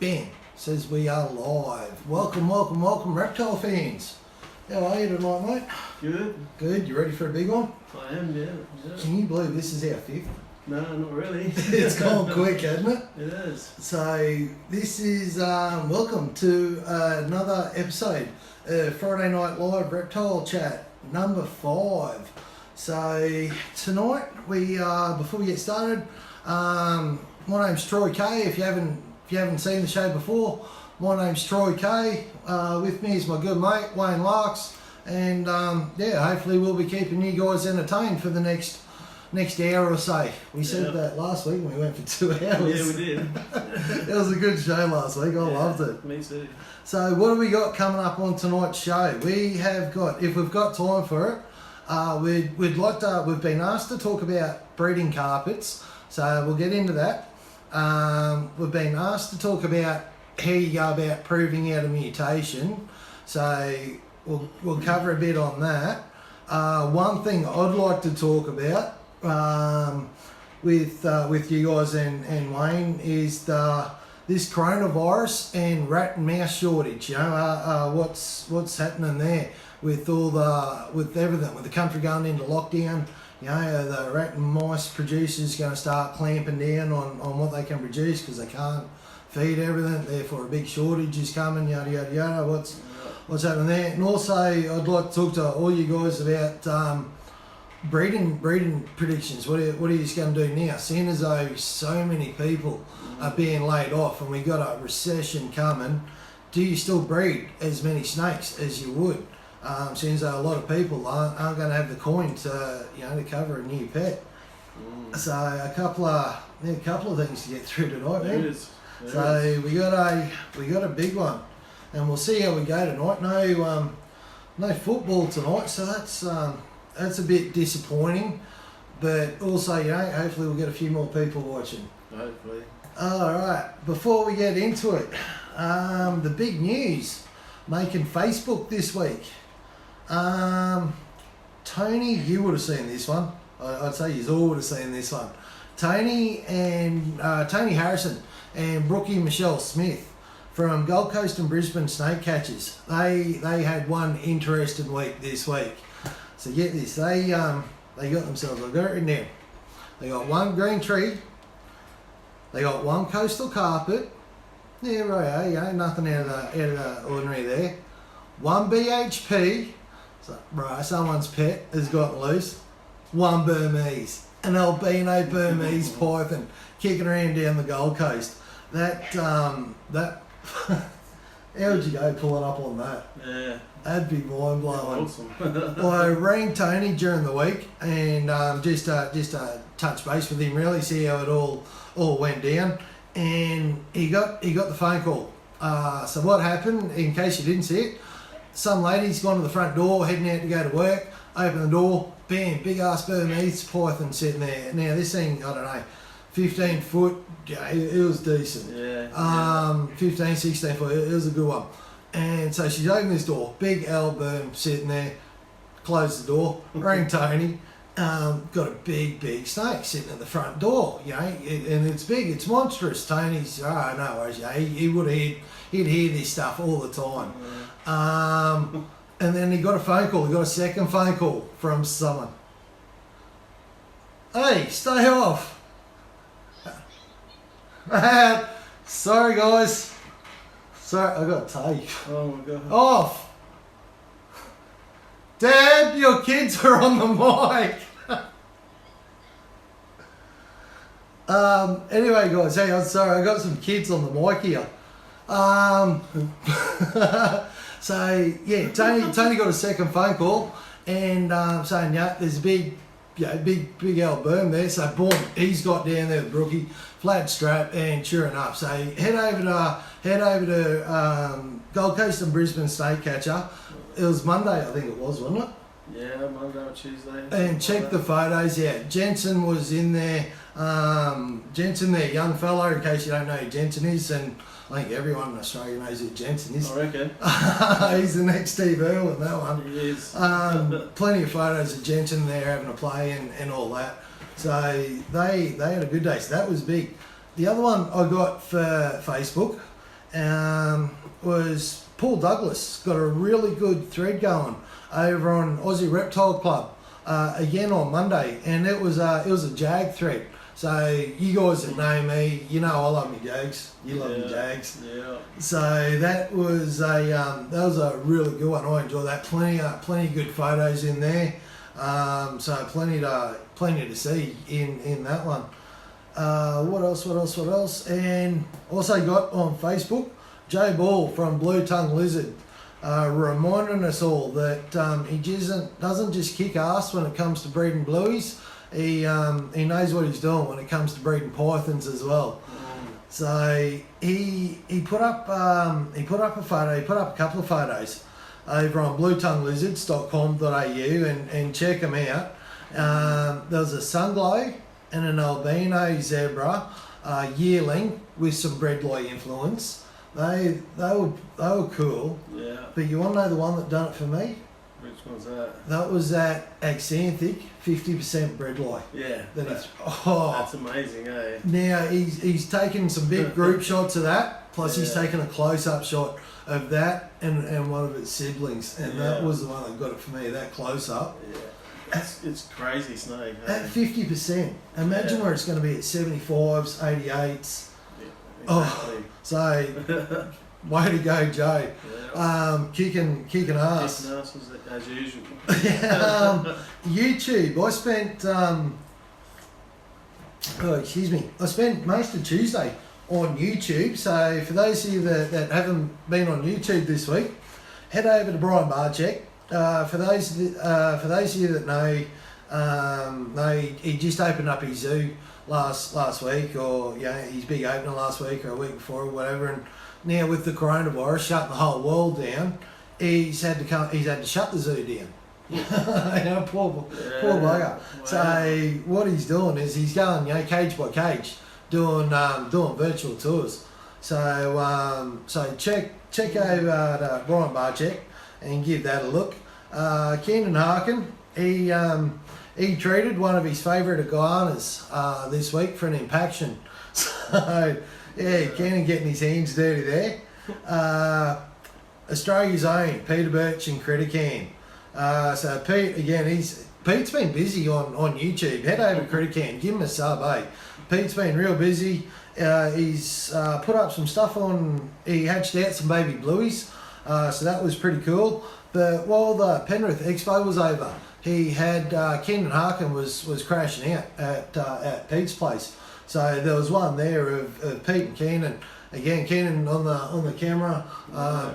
bam, says we are live. Welcome, Reptile fans. How are you tonight, mate? Good. Good. You ready for a big one? I am, yeah. Can you believe this is our fifth? No, not really. It's gone quick, hasn't it? It is. So this is welcome to another episode of Friday Night Live Reptile Chat number 5. So tonight we before we get started, my name's Troy K. If you haven't seen the show before, my name's Troy K. With me is my good mate Wayne Larks, and hopefully we'll be keeping you guys entertained for the next hour or so. We said that last week when we went for 2 hours. Yeah, we did. It was a good show last week. I loved it. Me too. So what have we got coming up on tonight's show? We have got, if we've got time for it, we'd like to. We've been asked to talk about breeding carpets, so we'll get into that. We've been asked to talk about how you go about proving out a mutation, so we'll cover a bit on that. One thing I'd like to talk about with you guys and Wayne is this coronavirus and rat and mouse shortage. You know, what's happening there with everything, with the country going into lockdown. You know, the rat and mice producers going to start clamping down on what they can produce because they can't feed everything. Therefore, a big shortage is coming. Yada yada yada. What's happening there? And also, I'd like to talk to all you guys about breeding predictions. What are you just going to do now? Seeing as though so many people are being laid off and we got a recession coming, do you still breed as many snakes as you would? Seeing as though a lot of people aren't going to have the coin to cover a new pet. So a couple of things to get through tonight, man. There is. We got a big one, and we'll see how we go tonight. No football tonight, so that's a bit disappointing. But also, hopefully we'll get a few more people watching. Hopefully. All right. Before we get into it, the big news making Facebook this week. Tony, you would have seen this one. I'd say you all would have seen this one. Tony Harrison and Brookie Michelle Smith from Gold Coast and Brisbane snake catchers. They had one interesting week this week. So get this, they got themselves, I've got it written down. They got one green tree, they got one coastal carpet. Yeah, right, nothing out of the ordinary there. One BHP, so right, someone's pet has gotten loose. One Burmese, an albino Burmese python kicking around down the Gold Coast. That how would you go pulling up on that? Yeah. That'd be mind blowing. Awesome. Well, I rang Tony during the week and just touch base with him, really see how it all went down, and he got the phone call. So what happened? In case you didn't see it, some lady's gone to the front door, heading out to go to work. Open the door, bam, big ass Burmese python sitting there. Now this thing, I don't know, 15 foot. Yeah, it was decent. Yeah. 15, 16 foot. It was a good one. And so she's opened this door, big Alburn sitting there, closed the door, rang Tony, got a big snake sitting at the front door, and it's big, it's monstrous. Tony's, no worries, he'd hear this stuff all the time. Yeah. And then he got a second phone call from someone. Hey, stay off. Sorry guys. Sorry, I got tape. Oh my god. Off! Dad, your kids are on the mic! Anyway guys, hey, I'm sorry, I got some kids on the mic here. So, yeah, Tony got a second phone call and saying, there's a big old berm there. So, boom, he's got down there with Brookie, flat strap, and sure enough. So, head over to Gold Coast and Brisbane Snake Catcher. It was Monday, I think it was, wasn't it? Yeah, Monday or Tuesday. And check the photos, yeah. Jensen was in there. Jensen there, young fellow, in case you don't know who Jensen is, and I think everyone in Australia knows who Jensen is. I reckon. He's the next Steve Irwin, that one. He is. Plenty of photos of Jensen there having a play and all that. So they had a good day. So that was big. The other one I got for Facebook was Paul Douglas got a really good thread going over on Aussie Reptile Club again on Monday, and it was a jag thread. So you guys that know me, you know I love me jags. You love me jags. Yeah. So that was a really good one. I enjoyed that. Plenty of good photos in there. So plenty to see in that one. What else? And also got on Facebook, Jay Ball from Blue Tongue Lizard, reminding us all that he doesn't just kick ass when it comes to breeding blueies. He knows what he's doing when it comes to breeding pythons as well. So he put up a photo. He put up a couple of photos over on bluetonguelizards.com.au and check them out. There was a sunglow and an albino zebra yearling with some bredloy influence. They were cool. Yeah. But you want to know the one that done it for me? Which one's that? That was that axanthic 50% bredloy. Yeah. That's amazing, eh? Now he's taken some big group shots of that. Plus he's taken a close-up shot of that and one of its siblings, and that was the one that got it for me. That close-up. Yeah. It's crazy snake. At 50%. Imagine where it's going to be at 75s, 88s. Yeah, exactly. So way to go, Joe. Yeah. Kicking ass. Kicking ass as usual. YouTube. I spent I spent most of Tuesday on YouTube. So for those of you that haven't been on YouTube this week, head over to Brian Barczyk. For those of you that know, he just opened up his zoo last week, or his big opener last week or a week before or whatever. And now with the coronavirus shutting the whole world down, he's had to shut the zoo down. Poor bugger. Wow. So what he's doing is he's going cage by cage doing virtual tours. So check over to Brian Barczyk and give that a look. Keenan Harkin, he treated one of his favourite iguanas this week for an impaction. So Keenan getting his hands dirty there. Australia's own Peter Birch and Critter Cam. So Pete again, Pete's been busy on YouTube. Head over to Critter Cam, give him a sub, eh? Pete's been real busy. He's put up some stuff on. He hatched out some baby blueies, so that was pretty cool. But while the Penrith Expo was over, he had Keenan Harkin was crashing out at Pete's place. So there was one there of Pete and Keenan. Again, Keenan on the camera,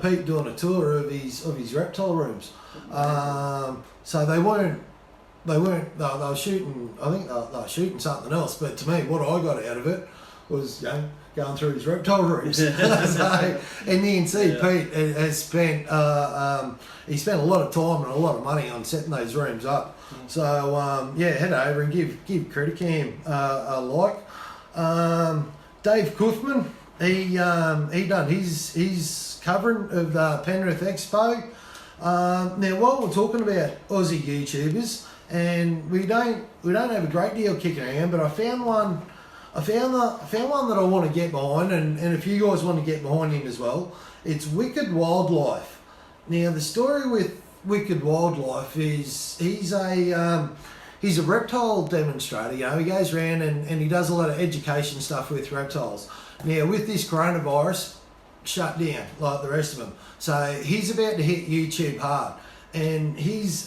Pete doing a tour of his reptile rooms. So they were shooting. I think they were shooting something else. But to me, what I got out of it was going through his reptile rooms. So, and you can see Pete has spent he spent a lot of time and a lot of money on setting those rooms up. So head over and give Critter Cam a like. Dave Kuthman, he done his covering of the Penrith Expo. Now, while we're talking about Aussie YouTubers, and we don't have a great deal kicking around, but I found one that I want to get behind, and if you guys want to get behind him as well, it's Wicked Wildlife. Now, the story with Wicked Wildlife is he's a reptile demonstrator. He goes around and he does a lot of education stuff with reptiles. Now, with this coronavirus shut down like the rest of them, so he's about to hit YouTube hard. And he's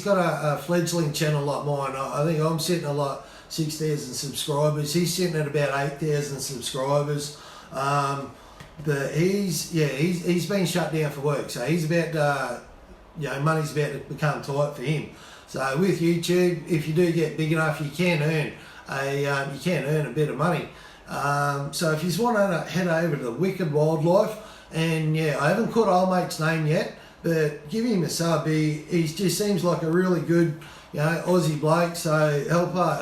got a fledgling channel like mine. I think I'm sitting at like 6,000 subscribers. He's sitting at about 8,000 subscribers. But he's been shut down for work. So he's about to, money's about to become tight for him. So with YouTube, if you do get big enough, you can earn a bit of money. So if you want to head over to the Wicked Wildlife, and I haven't caught old mate's name yet, but give him a sub. He just seems like a really good, Aussie bloke. So help a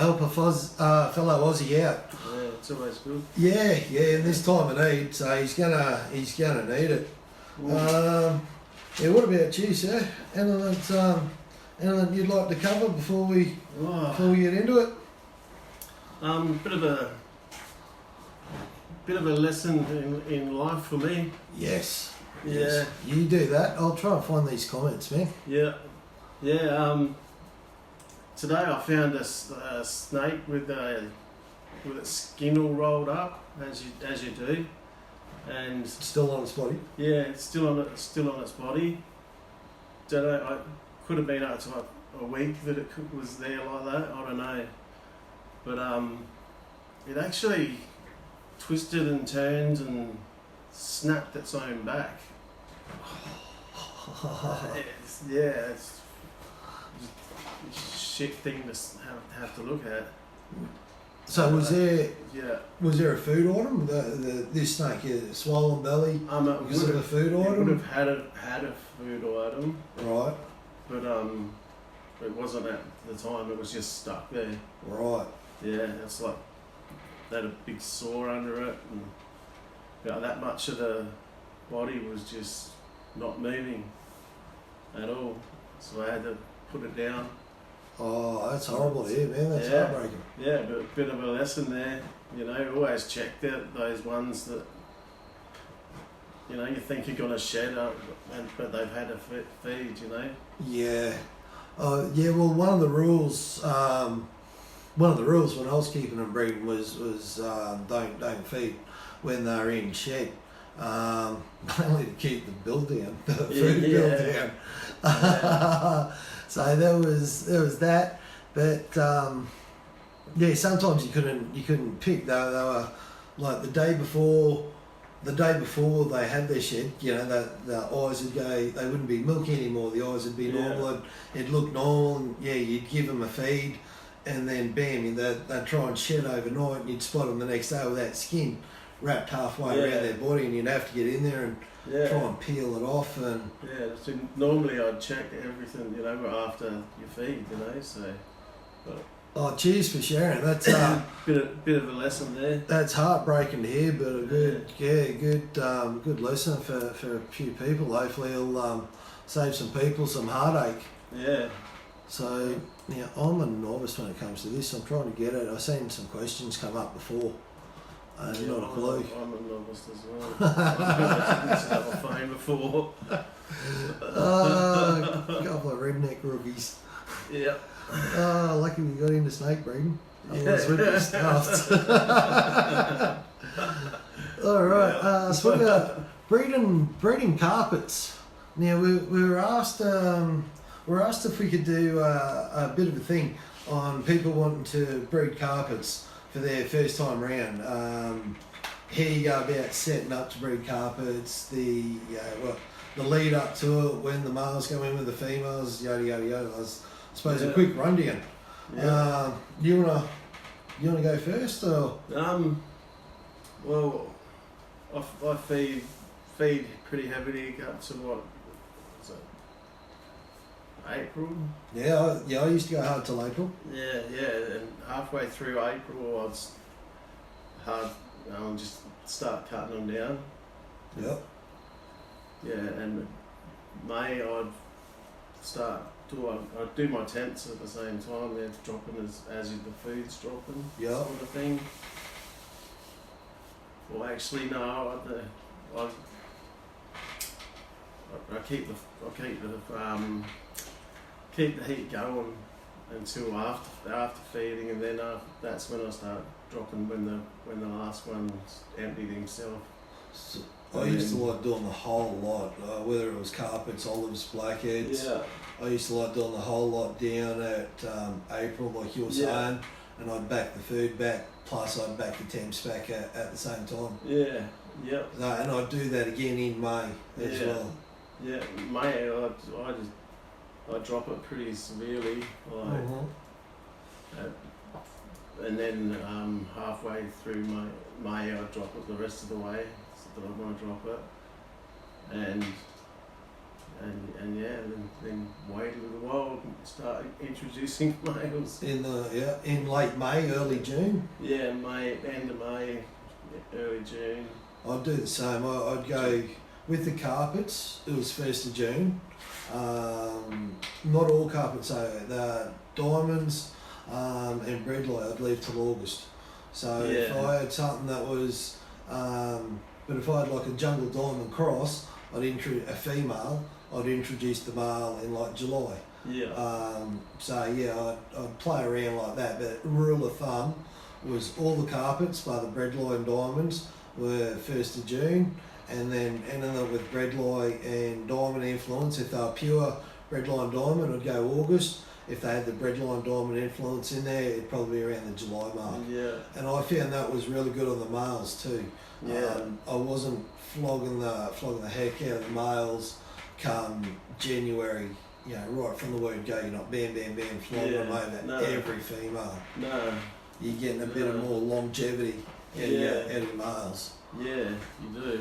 fellow Aussie out. Yeah, it's always good. Yeah, in this time of need. So he's gonna need it. What about you, sir? Anything you'd like to cover before we bit of a lesson in life for me. Yes. Yeah. Yes. You do that. I'll try and find these comments, man. Yeah. Yeah. Today I found a snake with its skin all rolled up, as you do, and Still on its body. yeah, it's still on its body. Don't know. I could have been up to a week that it was there like that. I don't know, but it actually twisted and turned and snapped its own back. It's a shit thing to have to look at. So was there Yeah. a food item? This snake, swollen belly, It because of a food would item? have had a food item, Right, but it wasn't at the time. It was just stuck there. right. Yeah, it's like they had a big sore under it, and that much of the body was just not moving at all. So I had to put it down. Oh, that's horrible to hear, man. That's Yeah. heartbreaking. Yeah, but a bit of a lesson there. Always check those ones that you think you're gonna shed up, but they've had a feed. Yeah. Yeah. Well, one of the rules when I was keeping them breeding was don't feed when they're in shed. Only to keep the bill down, the food bill down. Yeah. So there was that, but yeah, sometimes you couldn't pick. They were like the day before they had their shed. The eyes would go. They wouldn't be milky anymore. The eyes would be normal. It'd look normal, and you'd give them a feed, and then bam, they'd try and shed overnight, and you'd spot them the next day with that skin wrapped halfway around their body, and you'd have to get in there and try and peel it off. And So normally I'd check everything, after you feed, so. But oh, cheers for sharing. That's bit of a lesson there. that's heartbreaking to hear, but a good lesson for a few people. Hopefully, it'll save some people some heartache. Yeah. So now I'm a novice when it comes to this. I'm trying to get it. I've seen some questions come up before. Not a clue. I'm a novice as well. I didn't set up a phone before. A couple of redneck rookies. Yeah. Lucky we got into snake breeding. Otherwise we'd be stuffed. All right. So we got breeding carpets. Now we were asked if we could do a bit of a thing on people wanting to breed carpets for their first time round. How you go about setting up to breed carpets, the lead up to it, when the males go in with the females, yada yada yada. I suppose a quick rundown. Yeah. You wanna go first, or? Well, I feed pretty heavily up to what is it? April. Yeah, I used to go hard till April. Yeah, and halfway through April, I'd just start cutting them down. Yep. Yeah, and May I'd do my tents at the same time. They're dropping as the food's dropping, Yep. sort of thing. Well, actually, no. I keep the heat going until after feeding, and then that's when I start dropping when the last one's emptied himself. So I used to like doing the whole lot, whether it was carpets, olives, blackheads. Yeah. I used to like doing the whole lot down at April, like you were saying, and I'd back the food back, plus I'd back the temps back at the same time. Yeah. Yep. So, and I'd do that again in May as well. Yeah, May I drop it pretty severely, and then halfway through May I drop it the rest of the way that I want to drop it, and then wait a little while and start introducing males. In late May, early June. Yeah, end of May, early June. I'd do the same. I'd go with the carpets. It was 1st of June. Not all carpets, the diamonds and breadlight I'd leave till August. So if I had something that was But if I had like a jungle diamond cross, I'd introduce a female. I'd introduce the male in like July. Yeah. So yeah, I'd play around like that. But rule of thumb was all the carpets by the breadline diamonds were 1st of June, and then ending up with breadline and diamond influence. If they were pure breadline diamond, I'd go August. If they had the breadline diamond influence in there, it'd probably be around the July mark. Yeah. And I found that was really good on the males too. Yeah. I wasn't flogging the heck out of the males come January. You know, right from the word go, you're not bam, bam, bam, flogging them over every female. No. You're getting a bit of more longevity out of your males. Yeah, you do.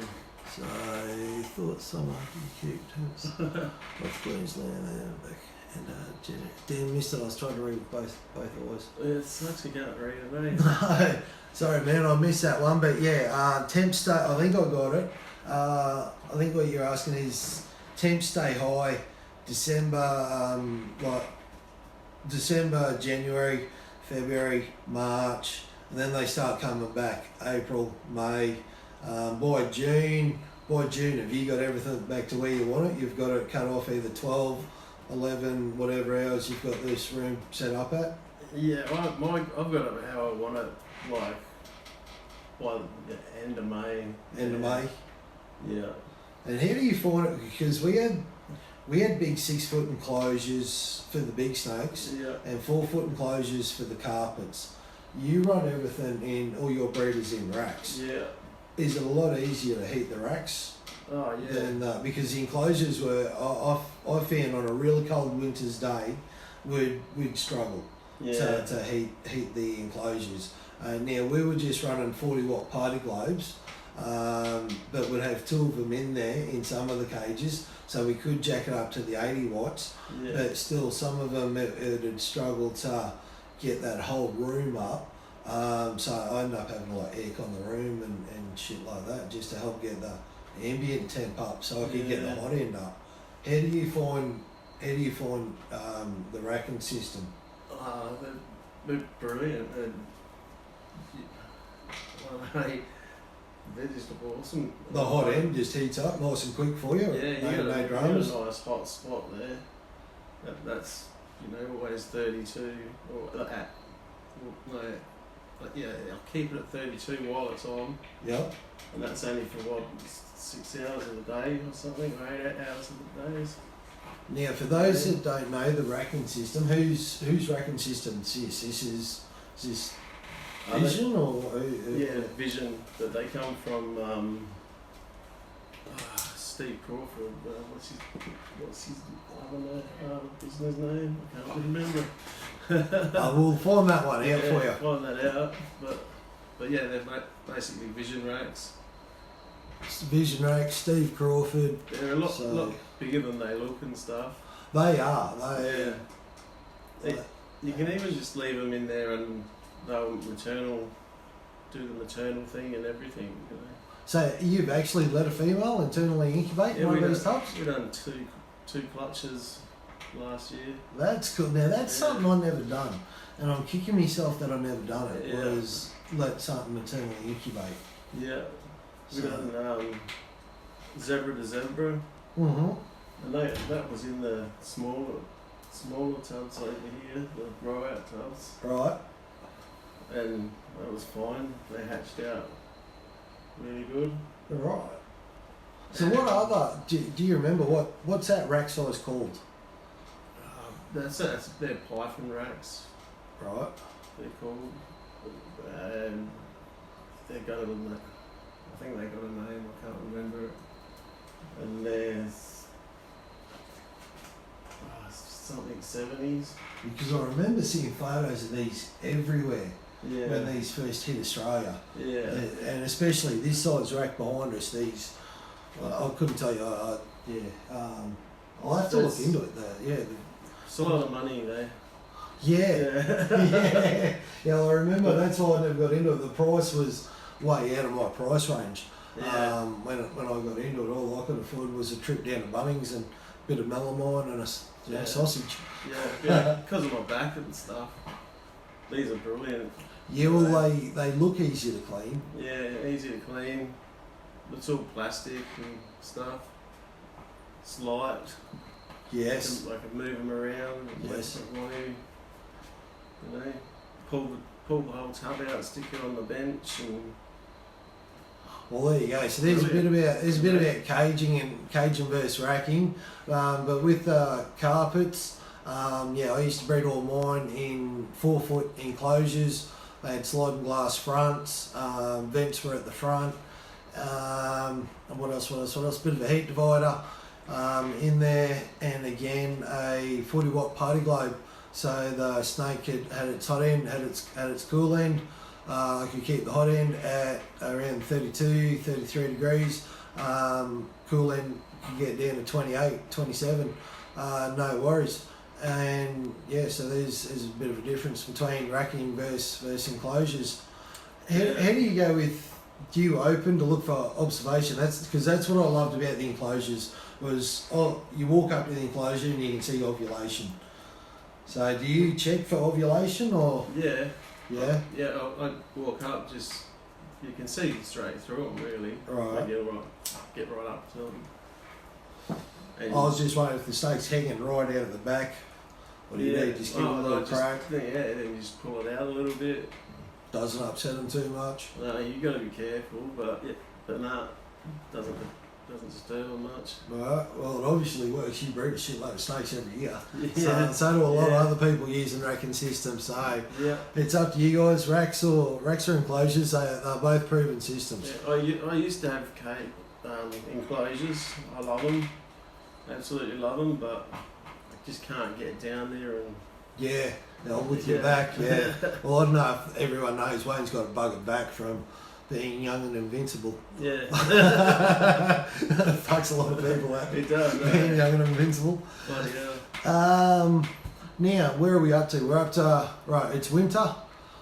So I thought summer you kept off Queensland and back and damn missed it. I was trying to read both eyes. Yeah, such a can't read it, eh? No, sorry man, I missed that one. But yeah, temp stay. I think I got it. I think what you're asking is temp stay high. December, December, January, February, March, and then they start coming back. April, May. By June, have you got everything back to where you want it? You've got it cut off either 12, 11, whatever hours you've got this room set up at? Yeah, I've got it how I want it, like by the end of May. End of May? Yeah. And how do you find it? Because we had big 6 foot enclosures for the big snakes and 4 foot enclosures for the carpets. You run everything in, all your breeders in racks. Yeah. Is it a lot easier to heat the racks? Oh yeah. Than, because the enclosures were, I found on a really cold winter's day, we'd struggle to heat the enclosures. Now we were just running 40 watt party globes, but we'd have 2 of them in there in some of the cages, so we could jack it up to the 80 watts. Yeah. But still, some of them it had struggled to get that whole room up. So I ended up having to like aircon the room and shit like that just to help get the ambient temp up so I could get the hot end up. How do you find the racking system? They're brilliant, and they're just awesome. The hot end just heats up nice and quick for you. Yeah, you got no a dramas. nice hot spot there. That's always 32 or at. I'll keep it at 32 while it's on. Yep. And that's only for 6 hours of the day or something, or 8 hours of the days. Now, for those that don't know the racking system, whose racking system is this? Is this Vision or yeah, Vision. That they come from Steve Crawford. What's his business name? I can't remember. We'll find that one out for you. Find that out, but yeah, they're basically Vision racks. Vision racks, Steve Crawford. They're a lot bigger than they look and stuff. They are. You can even just leave them in there and they'll do the maternal thing and everything. So you've actually let a female internally incubate in one of these tubs? We've done two clutches last year. That's cool. Now that's something I've never done, and I'm kicking myself that I've never done it. Yeah. Was let something maternally incubate. Yeah, we've done zebra to zebra, Mm-hmm. and that was in the smaller tubs over here, the grow-out tubs. Right. And that was fine. They hatched out really good. Right. So what other? Do you remember what's that rack size called? They're python racks. Right. They're called. And I think they got a name. I can't remember it. And there's something 70s. Because I remember seeing photos of these everywhere when Yeah. these first hit Australia. Yeah. And especially this size rack behind us. These, I couldn't tell you. I'll have to look into it. It's a lot of money there. Yeah. I remember that's why I never got into it. The price was way out of my price range. Yeah. When I got into it, all I could afford was a trip down to Bunnings and a bit of melamine and a sausage. Yeah, because of my back and stuff. These are brilliant. Yeah, well, they look easy to clean. Yeah, easy to clean. It's all plastic and stuff. It's light. Yes. I can move them around. Yes. If I want to, you know, pull the whole tub out, stick it on the bench, and Well, there you go. So there's a bit about caging versus racking, but with carpets, I used to breed all mine in 4-foot enclosures. They had sliding glass fronts, vents were at the front. And what else? Bit of a heat divider in there, and again a 40-watt party globe. So the snake had its hot end, had its cool end. I could keep the hot end at around 32, 33 degrees. Cool end could get down to 28, 27. No worries. And yeah, so there's a bit of a difference between racking versus enclosures. How do you go with? Do you open to look for observation? That's what I loved about the enclosures was you walk up to the enclosure and you can see ovulation. So do you check for ovulation or? yeah, Yeah. yeah. I walk up, just you can see straight through them really. Right. Get right up to them. And I was just wondering if the snake's hanging right out of the back. What do you need? Just give it a little crack. Yeah, then you just pull it out a little bit. Doesn't upset them too much. No, you got to be careful, but no, doesn't disturb them much. Right. Well, it obviously works. You breed a shitload of snakes every year. Yeah. So do a lot of other people using racking systems. So Yeah. it's up to you guys. Racks or enclosures. They're both proven systems. Yeah, I used to have enclosures. I love them, absolutely love them, but I just can't get down there and. Yeah. With your back. Yeah. Well, I don't know if everyone knows Wayne's got a buggered back from being young and invincible. Yeah. Fucks a lot of people up. It does. Being young and invincible. Bloody hell. Now, where are we up to? We're up to, right, it's winter.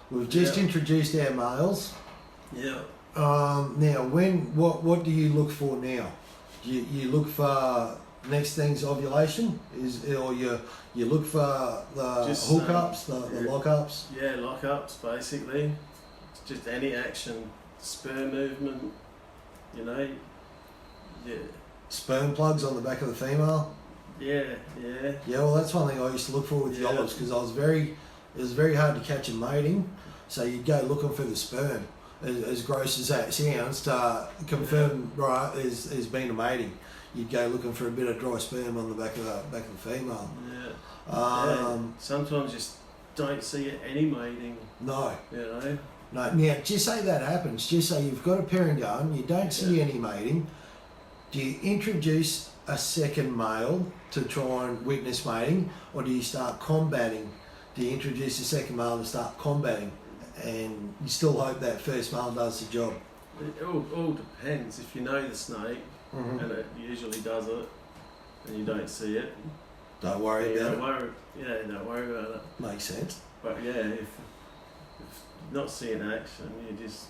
We've just introduced our males. Yeah. Now, what do you look for now? You look for next thing's ovulation, or you look for the Just, hookups, the lockups? Yeah, lockups basically. It's just any action, sperm movement, you know. Yeah. Sperm plugs on the back of the female? Yeah. Yeah, well, that's one thing I used to look for with the olives, because it was very hard to catch them mating, so you'd go looking for the sperm. As gross as that sounds, to confirm right there's been a mating, you'd go looking for a bit of dry sperm on the back of the female. Yeah. Sometimes just don't see any mating. No. You know. No. Now, just say that happens. Just say you've got a pairing going, you don't see any mating. Do you introduce a second male to try and witness mating, or do you start combating? Do you introduce a second male and start combating, and you still hope that first male does the job? It all depends. If you know the snake, and it usually does it, and you don't see it, Don't worry about it. Don't worry about it. Makes sense. But yeah, if not seeing action, you just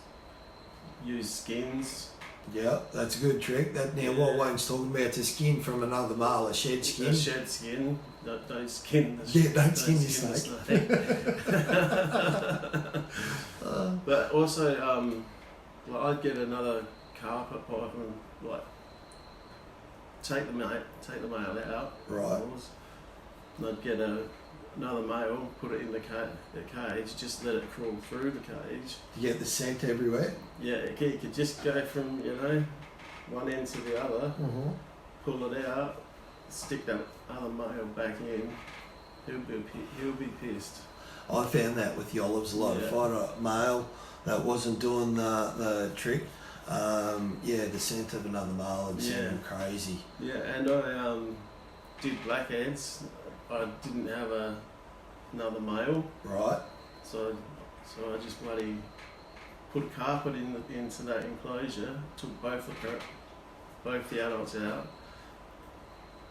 use skins. Yeah, that's a good trick. What Wayne's talking about, to skin from another male, a shed skin. A shed skin. Don't skin the don't skin your the snake. But also, I'd get another carpet pipe and take the male out. Right. And I'd get another male, put it in the cage, just let it crawl through the cage. You get the scent everywhere. Yeah, you could just go from one end to the other, pull it out, stick that other male back in. He'll be pissed. I found that with the olives a lot. If I had a male that wasn't doing the trick, the scent of another male would send them crazy. Yeah, and I did blackheads. I didn't have another male. Right. So I just bloody put a carpet into that enclosure, took both the adults out,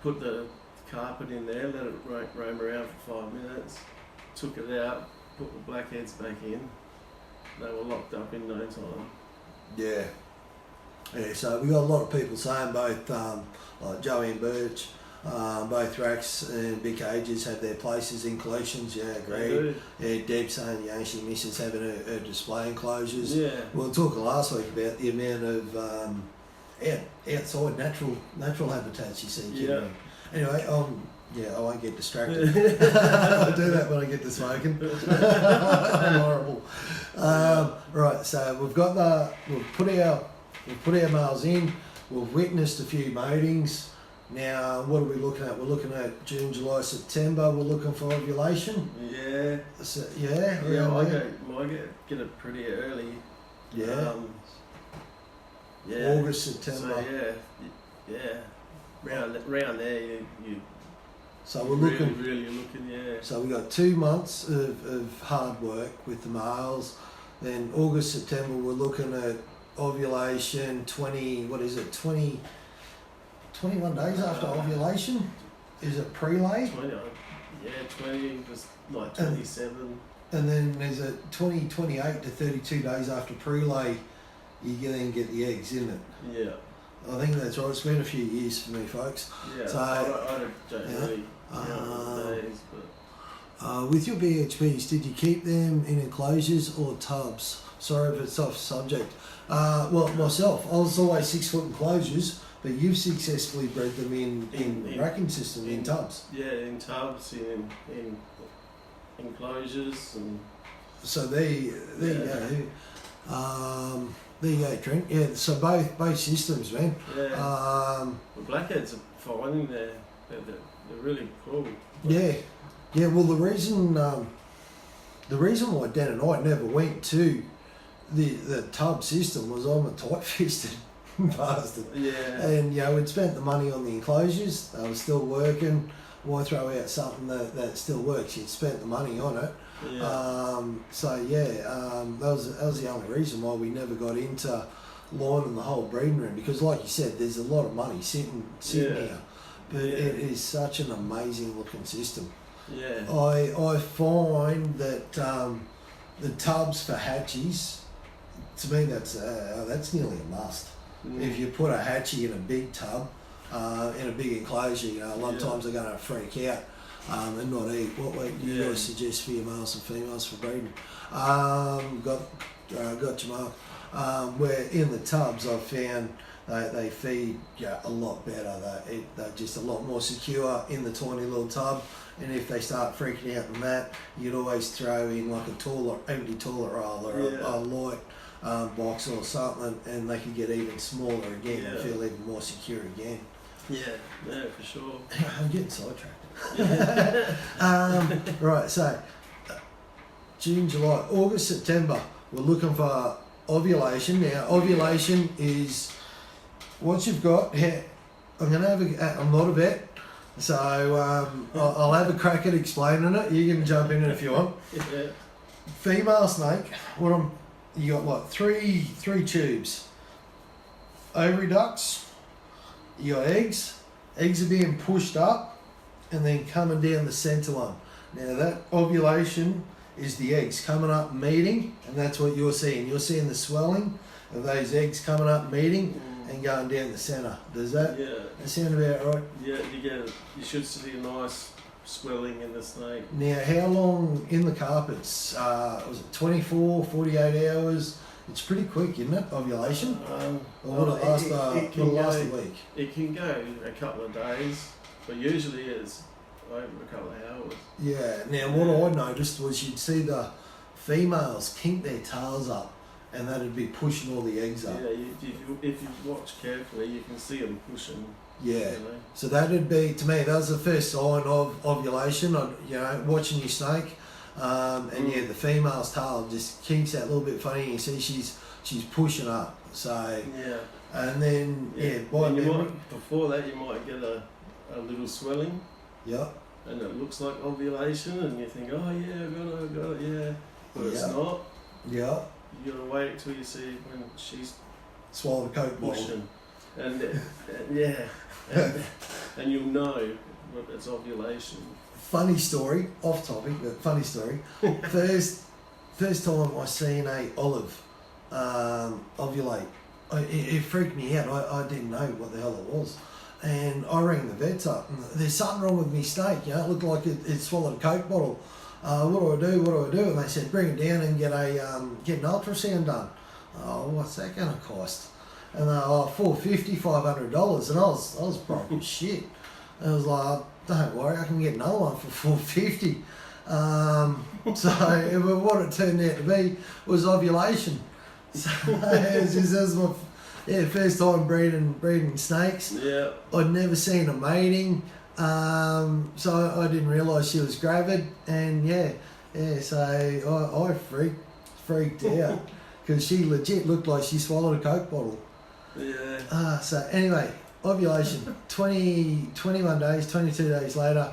put the carpet in there, let it roam around for 5 minutes, took it out, put the blackheads back in. They were locked up in no time. Yeah. Yeah, so we got a lot of people saying both, like Joanne Birch, Both racks and big cages have their places in collections. Yeah, agreed. Yeah, Deb saying she misses having her display enclosures. Yeah. We were talking last week about the amount of outside natural habitats you see. Yeah. Anyway, I won't get distracted. I do that when I get to smoking. I'm horrible. Right, so we've put our males in. We've witnessed a few matings. Now, what are we looking at? We're looking at June, July, September. We're looking for ovulation. Yeah. So, I get it pretty early. Yeah. August, September. So round there you. So we're looking. Really looking. Yeah. So we got 2 months of hard work with the males. Then August, September, we're looking at ovulation. 21 days after ovulation is it prelay? 20 was like 27. And then there's a 28 to 32 days after prelay, you then get the eggs, isn't it? Yeah. I think that's right. It's been a few years for me, folks. Yeah. So, I don't really count the days, but. With your BHPs, did you keep them in enclosures or tubs? Sorry if it's off subject. Well, myself, I was always 6 foot enclosures. But you've successfully bred them in racking system, in tubs. Yeah, in tubs, in enclosures, and so there you go. There you go, Trent. Yeah, so both systems, man. Yeah. The blackheads are fine. They're really cool. Yeah. Well, the reason why Dan and I never went to the tub system was I'm a tight-fisted bastard. Yeah. And we'd spent the money on the enclosures. They were still working. Why throw out something that still works? You'd spent the money on it. Yeah. That was the only reason why we never got into lining the whole breeding room, because like you said, there's a lot of money sitting here. But it is such an amazing looking system. Yeah. I find that the tubs for hatchies, to me that's nearly a must. If you put a hatchie in a big tub, in a big enclosure, a lot of times they're going to freak out and not eat. What weight do you guys suggest for your males and females for breeding? Got your mark. Where in the tubs I've found they feed a lot better. They're just a lot more secure in the tiny little tub. And if they start freaking out from that, you'd always throw in like a empty toilet roll or a light box or something, and they could get even smaller again and feel even more secure again. Yeah, for sure. I'm getting sidetracked. Right, so June, July, August, September, we're looking for ovulation. Now, ovulation is once you've got. I'm not a vet, so I'll have a crack at explaining it. You can jump in if you want. Yeah. Female snake, you got like three tubes. Ovary ducts, you got eggs. Eggs are being pushed up and then coming down the centre one. Now that ovulation is the eggs coming up meeting, and that's what you're seeing. You're seeing the swelling of those eggs coming up meeting and going down the centre. Does that sound about right? Yeah, you should see a nice swelling in the snake. Now, how long in the carpets? Was it 24, 48 hours? It's pretty quick, isn't it, ovulation? Or would it last a week? It can go a couple of days, but usually it's over a couple of hours. Yeah, now what I noticed was you'd see the females kink their tails up, and that'd be pushing all the eggs up. Yeah, if you watch carefully, you can see them pushing. Yeah, you know. So that'd be, to me, that was the first sign of ovulation. Watching your snake, and the female's tail just kinks out a little bit funny. You see she's pushing up. So and then before that you might get a little swelling. Yeah. And it looks like ovulation, and you think, oh yeah, I got it, yeah. But it's not. Yeah. You gotta wait till you see when she's swallowed a Coke pushing. And and you'll know that it's ovulation. Funny story, off topic, but funny story. First time I seen a olive ovulate, it freaked me out. I didn't know what the hell it was. And I rang the vets up. And there's something wrong with me snake. It looked like it swallowed a Coke bottle. What do I do? What do I do? And they said, bring it down and get an ultrasound done. Oh, what's that going to cost? And $450, $500. And I was broke as shit. And I was like, don't worry, I can get another one for $450. So what it turned out to be was ovulation. So it was my first time breeding snakes. Yeah. I'd never seen a mating, so I didn't realise she was gravid, and so I freaked out because she legit looked like she swallowed a Coke bottle. Yeah. So anyway, ovulation, 21 days, 22 days later,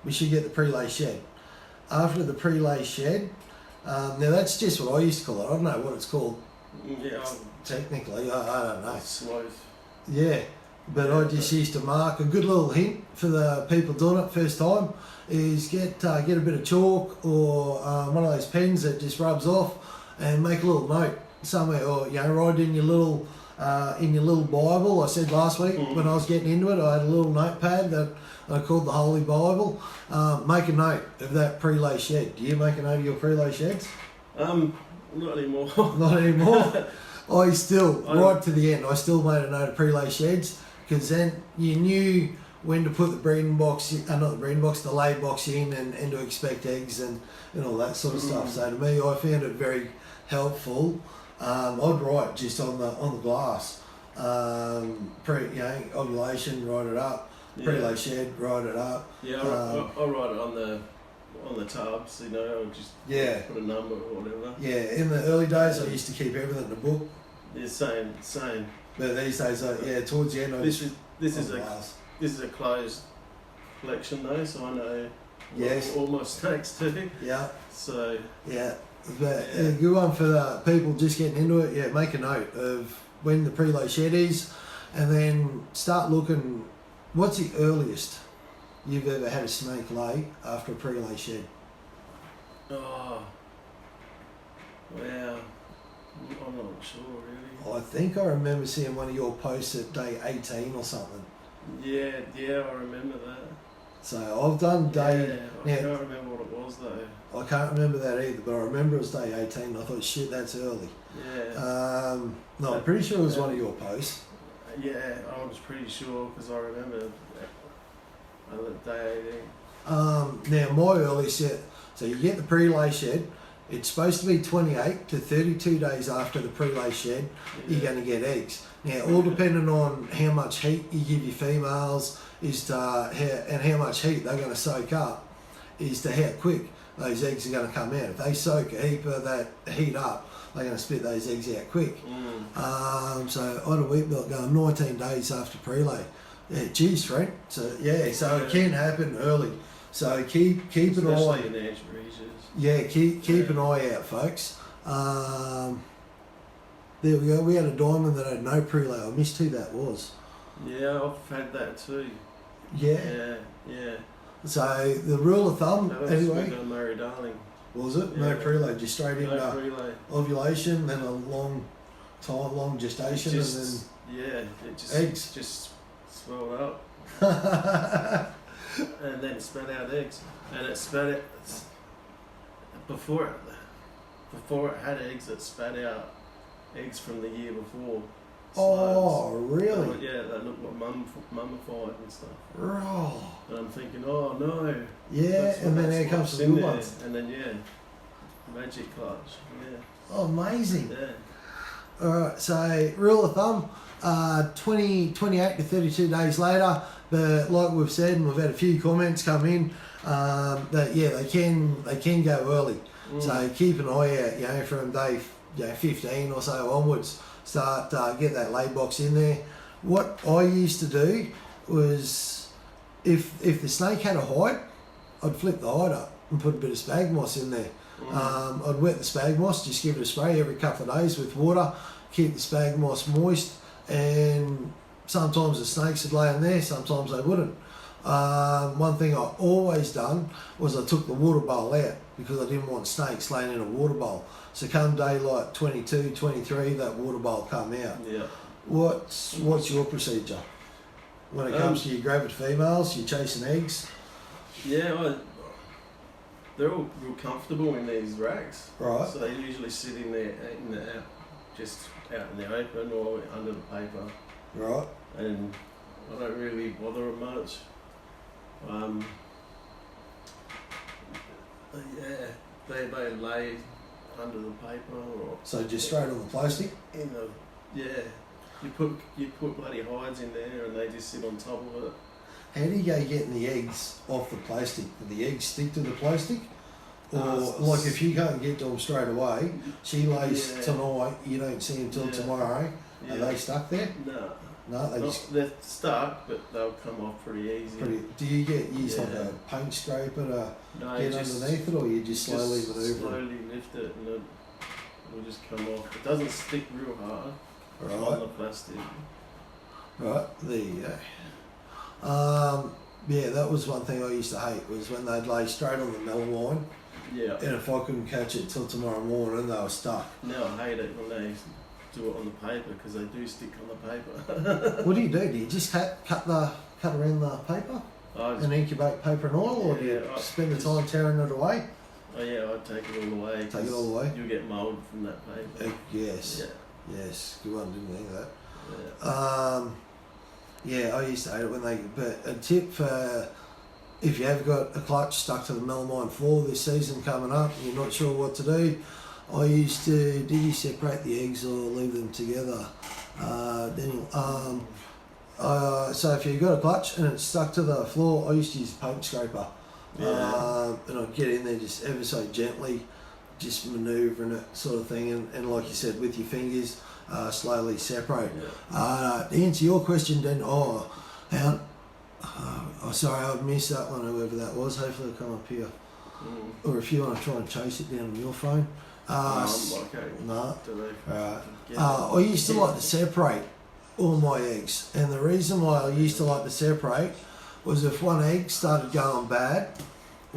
we should get the pre-lay shed. After the pre-lay shed, now that's just what I used to call it. I don't know what it's called. Yeah. Technically, I don't know. Sloth. Yeah, but I just used to mark a good little hint for the people doing it first time is get a bit of chalk or one of those pens that just rubs off and make a little note somewhere, or write in your little Bible. I said last week when I was getting into it, I had a little notepad that I called the Holy Bible. Make a note of that pre-lay shed. Do you make a note of your pre-lay sheds? Not anymore. Not anymore. Right to the end, I still made a note of pre-lay sheds because then you knew when to put the breeding box, the lay box in and to expect eggs and all that sort of stuff. So to me, I found it very helpful. I'd write just on the glass, ovulation, write it up, pre-lay shed, write it up. Yeah, I'll write it on the tubs, I'll just put a number or whatever. Yeah, in the early days I used to keep everything in a book. Yeah, same. But these days, towards the end, this is a closed collection though, so I know all my snakes too. Yeah. So but a good one for the people just getting into it. Yeah, make a note of when the pre-lay shed is, and then start looking. What's the earliest you've ever had a snake lay after a pre-lay shed? Oh, wow. I'm not sure really. I think I remember seeing one of your posts at day 18 or something. Yeah, I remember that. So I've done day... I can't remember what it was though. I can't remember that either, but I remember it was day 18 and I thought, shit, that's early. Yeah. I'm pretty sure it was one of your posts. Yeah, I was pretty sure because I remember day 18. Now my earliest shed, so you get the pre-lay shed, it's supposed to be 28 to 32 days after the pre-lay shed, you're going to get eggs. Now, all depending on how much heat you give your females and how much heat they're going to soak up is to how quick those eggs are going to come out. If they soak a heap of that heat up, they're going to spit those eggs out quick. So I had a wheat milk going 19 days after pre-lay. Yeah, geez, Trent. So it can happen early. So keep an eye. Especially in the edge regions. Yeah, keep an eye out, folks. There we go. We had a diamond that had no pre-lay. I missed who that was. Yeah, I've had that too. Yeah. Yeah. So the rule of thumb, anyway. Murray Darling. Was it? Yeah. No pre-lay, just straight into pre-lay. Ovulation, then a long gestation, and then eggs just swelled up, and then spat out eggs, and it spat out before it had eggs. It spat out eggs from the year before. Oh, really? Yeah, they look like mummified and stuff. Oh. And I'm thinking, oh no. Yeah, and then there comes the good ones. And then magic clutch. Yeah. Oh, amazing. Yeah. Alright, so rule of thumb, 28 to 32 days later, but like we've said, and we've had a few comments come in, that they can go early. So keep an eye out, from day 15 or so onwards. Start get that lay box in there. What I used to do was, if the snake had a hide, I'd flip the hide up and put a bit of spag moss in there. I'd wet the spag moss, just give it a spray every couple of days with water, keep the spag moss moist, and sometimes the snakes would lay in there, sometimes they wouldn't. One thing I always done was I took the water bowl out because I didn't want snakes laying in a water bowl. So come daylight 22, 23, that water bowl come out. Yeah. What's your procedure? when it comes to your gravid females? You're chasing eggs, Yeah, they're all real comfortable in these racks. right? So they usually sit in there, just out in the open or under the paper, Right. and I don't really bother them much. Yeah, they lay under the paper or So just straight on the plastic. in the You put bloody hides in there and they just sit on top of it. How do you go getting the eggs off the plastic? Do the eggs stick to the plastic? Or like if you can't get to them straight away, she lays tonight, you don't see them till tomorrow. Yeah. Are they stuck there? No. No, they just They're stuck, but they'll come off pretty easy. do you use like a paint scraper to No, get just, underneath it, or you just slowly manoeuvre? slowly lift it and it'll just come off. It doesn't stick real hard on Right, the plastic. right, there you go. Yeah, that was one thing I used to hate, was when they'd lay straight on the melon wine, Yeah. and if I couldn't catch it till tomorrow morning, they were stuck. Now I hate it when they do it on the paper because they do stick on the paper. What do? You just cut around the paper and incubate paper and oil, or do you spend the time tearing it away? Oh yeah, I'd take it all away. Take it all away? You'll get mould from that paper. Yes. Yeah. Yes, good one, didn't think of that. Yeah. Yeah, I used to hate it when they. But a tip for if you have got a clutch stuck to the melamine floor this season coming up, and you're not sure what to do, I used to. Did you separate the eggs or leave them together? So if you've got a clutch and it's stuck to the floor, I used to use a paint scraper. Yeah. And I'd get in there just ever so gently, just manoeuvring it, sort of thing, and like you said, with your fingers, slowly separate. Yeah. To answer your question, then, sorry, I missed that one, whoever that was. Hopefully it'll come up here. Or if you want to try and chase it down on your phone. Okay. No. Right. I used to like to separate all my eggs, and the reason why I used to like to separate was if one egg started going bad,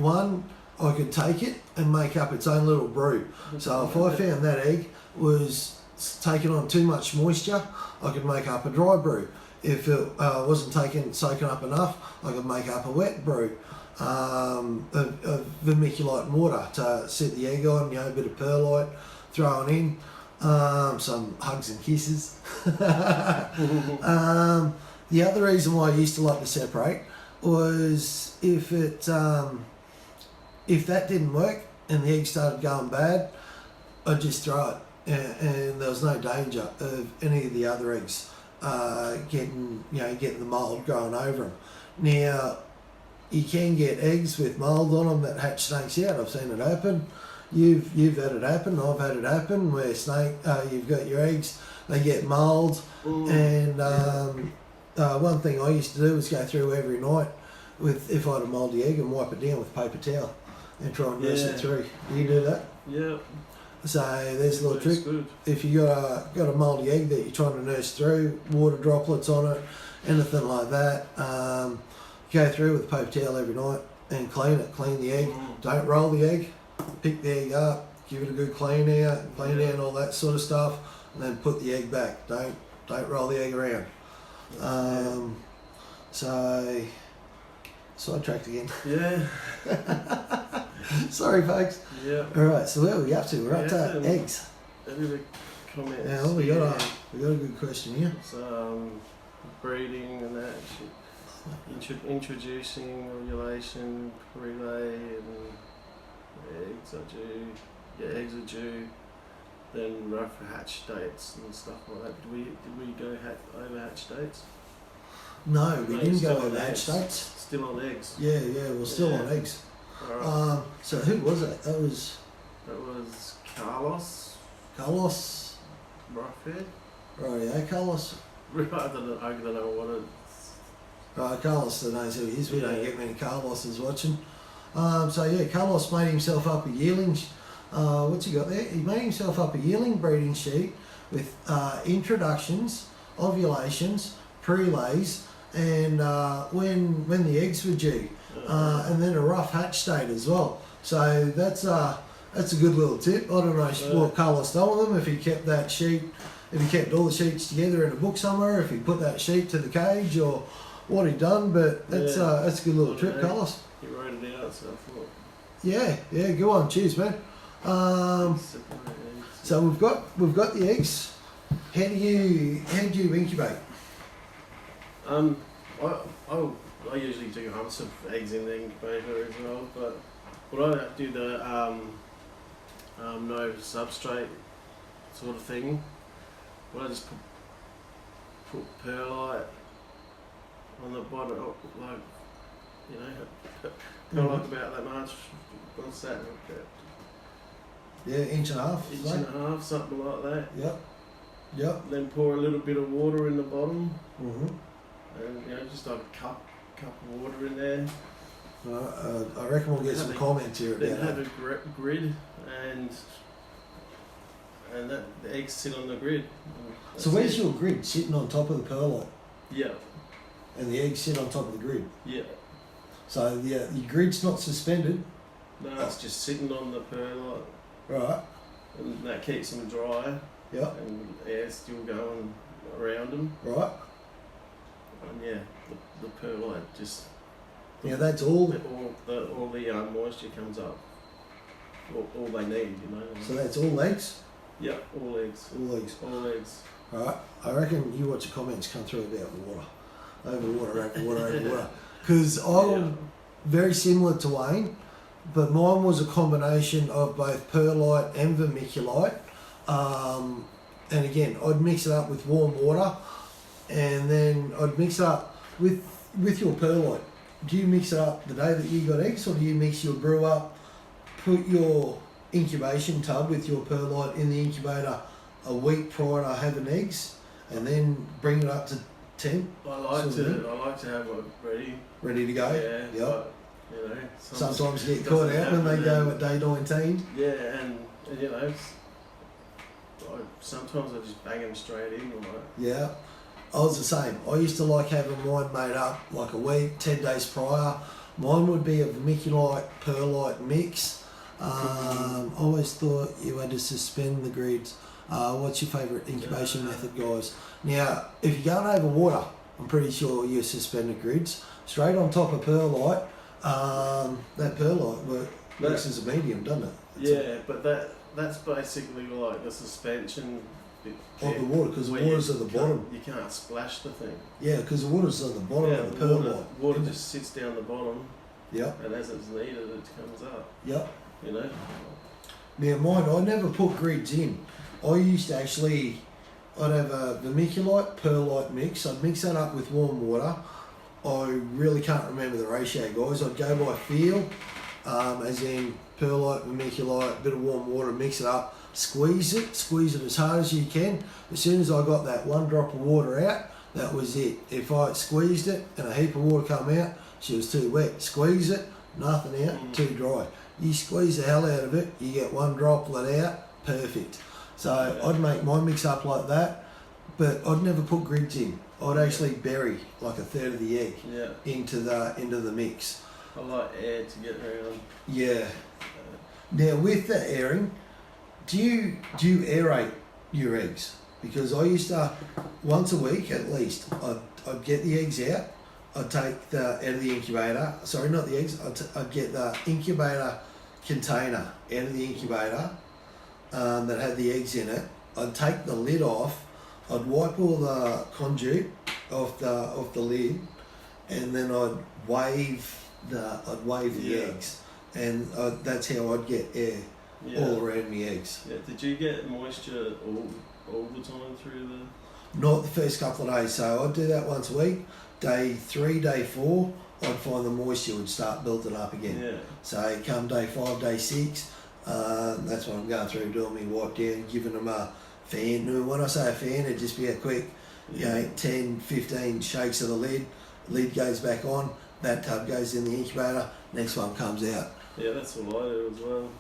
I could take it and make up its own little brew. So if I found that egg was taking on too much moisture, I could make up a dry brew. If it wasn't soaking up enough, I could make up a wet brew. Of vermiculite and water to set the egg on, a bit of perlite thrown in, some hugs and kisses. The other reason why I used to like to separate was if that didn't work and the egg started going bad, I'd just throw it, and there was no danger of any of the other eggs getting the mould growing over them. Now, you can get eggs with mould on them that hatch snakes out. I've seen it happen. You've had it happen. I've had it happen where you've got your eggs, they get mould, and one thing I used to do was go through every night if I had a mouldy egg and wipe it down with paper towel and try and nurse it through. You do that? Yeah. So there's a little trick. Good. If you got a mouldy egg that you're trying to nurse through, water droplets on it, anything like that, go through with a paper towel every night and clean the egg. Don't roll the egg, pick the egg up, give it a good clean out all that sort of stuff, and then put the egg back. Don't roll the egg around. So sidetracked again. Yeah. Sorry folks. Yeah. Alright, so where are we up to? We're up to eggs. Any comments? Yeah, well, we got a good question here. So, breeding and that shit. Introducing ovulation, prelay, and eggs are due. Yeah, eggs are due. Then rough hatch dates and stuff like that. Did we go over hatch dates? No, we didn't go still over on hatch eggs. dates. Still on eggs. Yeah, we're still on eggs. Alright. So who was it? That was Carlos. Carlos. Roughhead. Rightio, Carlos. I don't know what it. Right, Carlos knows who he is. We don't get many Carloses watching. Carlos made himself up a yearling. What's he got there? He made himself up a yearling breeding sheet with introductions, ovulations, prelays, and when the eggs were due, and then a rough hatch date as well. So that's a good little tip. I don't know what Carlos done with them, if he kept that sheet, if he kept all the sheets together in a book somewhere, if he put that sheet to the cage or what he done, but that's a good little trip, Yeah. Carlos. He wrote it out, so I thought. Yeah, good one. Cheers, man. Separate eggs. So we've got the eggs. How do you incubate? I usually do hunts of eggs in the incubator as well, but what I do the no substrate sort of thing. What I just put perlite on the bottom, like perlite about that much. What's that? About Yeah, inch and a half. inch and a half, something like that. Yep. Then pour a little bit of water in the bottom, Mhm. and just like a cup of water in there. I reckon we'll get some comments here Then about have that. a grid, and that the eggs sit on the grid. So where's your grid sitting on top of the perlite, Yeah, and the eggs sit on top of the grid? yeah. So your grid's not suspended, No, it's just sitting on the perlite, right? and that keeps them dry, Yep. and air's still going around them. Right. And yeah, the perlite just Yeah, that's all. all the moisture comes up. All they need, So that's all eggs. Yeah, all eggs. All eggs. All eggs. Right. I reckon you watch the comments come through about water, over water. Because I'm very similar to Wayne, but mine was a combination of both perlite and vermiculite. And again, I'd mix it up with warm water, and then I'd mix it up with your perlite. Do you mix it up the day that you got eggs, or do you mix your brew up, put your incubation tub with your perlite in the incubator a week prior to having eggs, and then bring it up to temp? I like to have it Ready to go? Yeah. Yep. But, Sometimes you get caught out when they go at day 19. Yeah, and sometimes I just bang them straight in. Yeah. I was the same. I used to like having mine made up like a week, 10 days prior. Mine would be a vermiculite perlite mix. Always thought you had to suspend the grids. What's your favourite incubation method, guys? Now, if you're going over water, I'm pretty sure you suspend the grids. Straight on top of perlite, that perlite works as a medium, doesn't it? But that's basically like the suspension bit Of the water, because the water's at the bottom. You can't splash the thing. Yeah, because the water's at the bottom of the perlite. Water just sits down the bottom, Yep. and as it's needed, it comes up. Yep. Now mine, I never put grids in. I used to I'd have a vermiculite perlite mix. I'd mix that up with warm water. I really can't remember the ratio, guys. I'd go by feel, as in perlite, vermiculite, bit of warm water, mix it up, squeeze it as hard as you can. As soon as I got that one drop of water out, that was it. If I squeezed it and a heap of water come out, she was too wet. Squeeze it, nothing out, too dry. You squeeze the hell out of it, you get one droplet out, perfect. So I'd make my mix up like that, but I'd never put grids in. I'd actually bury like a third of the egg into the mix. I like air to get around. Yeah. Now with the airing, do you aerate your eggs? Because I used to, once a week at least, I'd get the eggs out. I'd take out of the incubator. Sorry, not the eggs. I'd get the incubator container out of the incubator that had the eggs in it. I'd take the lid off. I'd wipe all the conduit off the lid, and then I'd wave the eggs, and that's how I'd get air all around my eggs. Yeah. Did you get moisture all the time through the? Not the first couple of days. So I'd do that once a week. Day 3, day 4, I'd find the moisture would start building up again. Yeah. So come day 5, day 6, that's when I'm going through doing my wipe down, giving them a fan. And when I say a fan, it'd just be a quick, 10, 15 shakes of the lid. Lid goes back on. That tub goes in the incubator. Next one comes out. Yeah, that's what I do as well.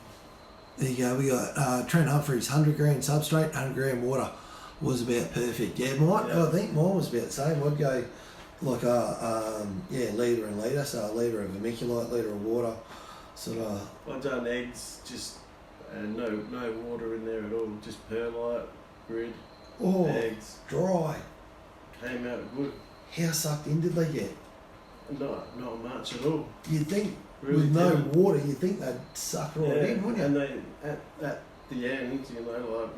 There you go. We got Trent Humphries, 100 gram substrate, 100 gram water. Was about perfect. I think mine was about the same. I'd go like litre and litre, so a litre of vermiculite, litre of water, sort of. I've done eggs just and no water in there at all, just perlite, grid, eggs. Dry. Came out good. How sucked in did they get? Not much at all. You'd think Really with no didn't. water, you'd think they'd suck right in, wouldn't you? And they at the end, like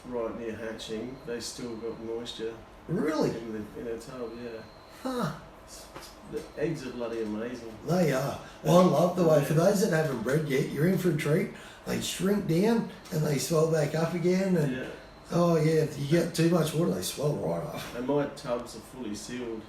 right near hatching, they still got moisture Really? in their tub. Yeah, Huh. the eggs are bloody amazing. They are. Well, I love the way, for those that haven't bred yet, you're in for a treat. They shrink down and they swell back up again. And Yeah, oh yeah, if you get too much water, they swell right up. and my tubs are fully sealed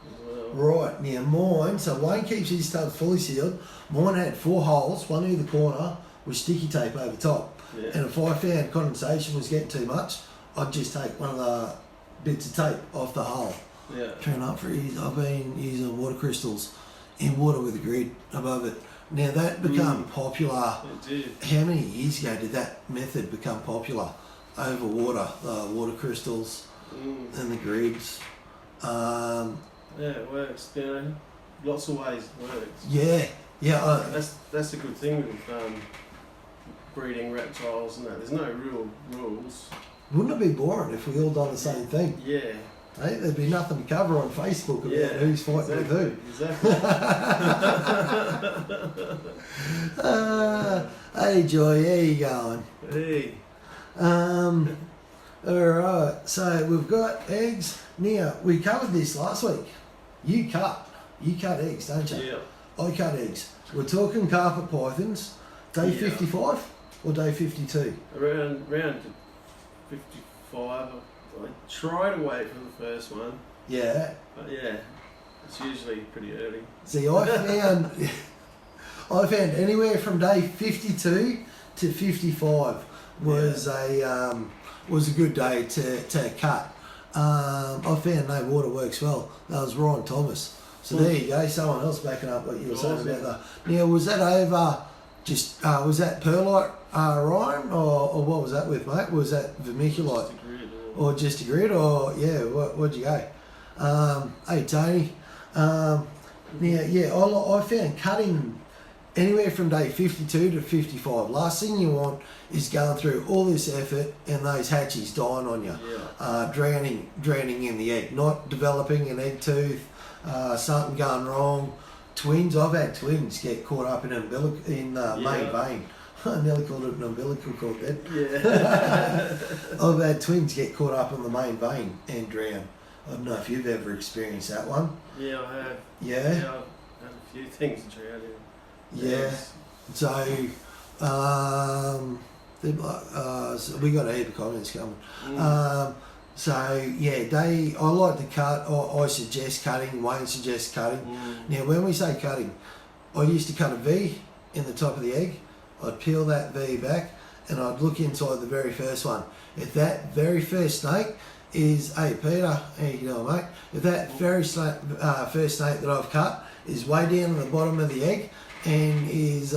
as well. Right, now mine, so Wayne keeps his tub fully sealed. Mine had 4 holes, one in the corner with sticky tape over top. Yeah, And if I found condensation was getting too much, I'd just take one of the bits of tape off the hole. yeah. Turn up for it. I've been using water crystals in water with a grid above it. Now that became popular. It did. How many years ago did that method become popular over water? The water crystals and the grids. Yeah, it works. Lots of ways it works. Yeah. That's a good thing with breeding reptiles and that. There's no real rules. Wouldn't it be boring if we all done the same thing? Yeah. Hey, there'd be nothing to cover on Facebook about Yeah, who's fighting with who. Exactly. Hey Joy, how you going? Hey. Alright, so we've got eggs. Now, we covered this last week. You cut eggs, don't you? Yeah. I cut eggs. We're talking carpet pythons, day 55 or day 52? Around 55. I try to wait for the first one, Yeah. but yeah, it's usually pretty early. See, I found anywhere from day 52 to 55 was a good day to cut. I found no water works well. That was Ryan Thomas. So there you go, someone else backing up what you were saying about that. Now, was that over just, was that perlite, Ryan, or what was that with, mate? Was that vermiculite? Or just a grid, or yeah, what'd you go? Hey Tony, now yeah, I found cutting anywhere from day 52 to 55. Last thing you want is going through all this effort and those hatchies dying on you, drowning in the egg, not developing an egg tooth, something going wrong. Twins, I've had twins get caught up in main vein. I nearly called it an umbilical cord then. Yeah. I've had twins get caught up in the main vein and drown. I don't know if you've ever experienced that one. Yeah, I have. Yeah? Yeah, I've had a few things drown in. Yeah. Yes. So, so we got a heap of comments coming. So yeah, I like to cut. I suggest cutting. Wayne suggests cutting. Now, when we say cutting, I used to cut a V in the top of the egg. I'd peel that V back and I'd look inside the very first one. If that very first snake is, hey Peter, how you doing, mate? If that very first snake that I've cut is way down at the bottom of the egg and is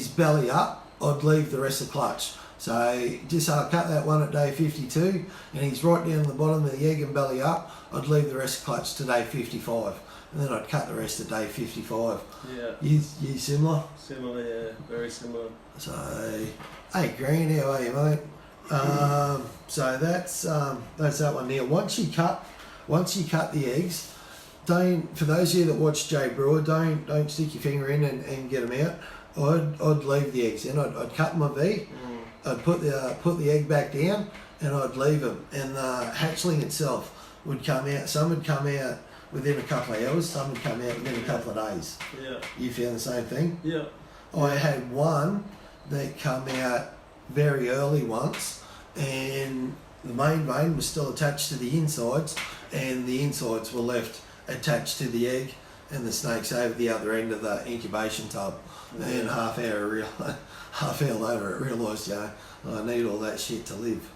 belly up, I'd leave the rest of the clutch. So I'll cut that one at day 52 and he's right down at the bottom of the egg and belly up, I'd leave the rest of the clutch to day 55. And then I'd cut the rest at day 55. Yeah. You similar? Similar, yeah. Very similar. So, hey Green, how are you, mate? So that's that one. Now, once you cut the eggs, for those of you that watch Jay Brewer, don't stick your finger in and get them out. I'd leave the eggs in. I'd cut them a V. I'd put the egg back down and I'd leave them. And the hatchling itself would come out. Some would come out within a couple of hours, some would come out within a couple of days. Yeah. You found the same thing? Yeah. I had one that come out very early once, and the main vein was still attached to the insides, and the insides were left attached to the egg, and the snake's over the other end of the incubation tub. Yeah. And half hour later, it realised, I need all that shit to live,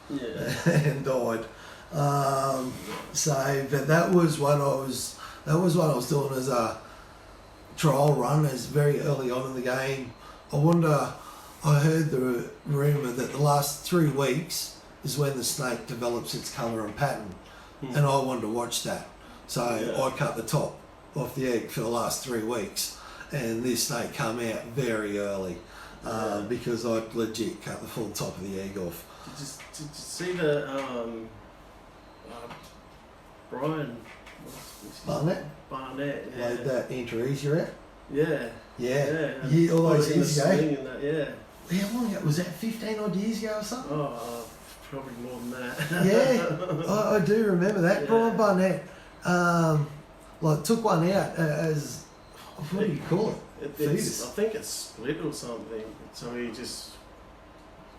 and died. But that was what I was doing as a trial run, as very early on in the game. I heard the rumour that the last 3 weeks is when the snake develops its colour and pattern, and I wanted to watch that. So I cut the top off the egg for the last 3 weeks, and this snake come out very early because I'd legit cut the full top of the egg off. Did you see the Brian Barnet? Barnet, yeah. Laid that Inter-Easier out? Yeah. Yeah, all those years ago. That, yeah. How long ago? Was that 15 odd years ago or something? Oh, probably more than that. Yeah, I do remember that. Yeah. Brian Barnett, took one out as, what do you call it? It's, I think it's split or something. So he just...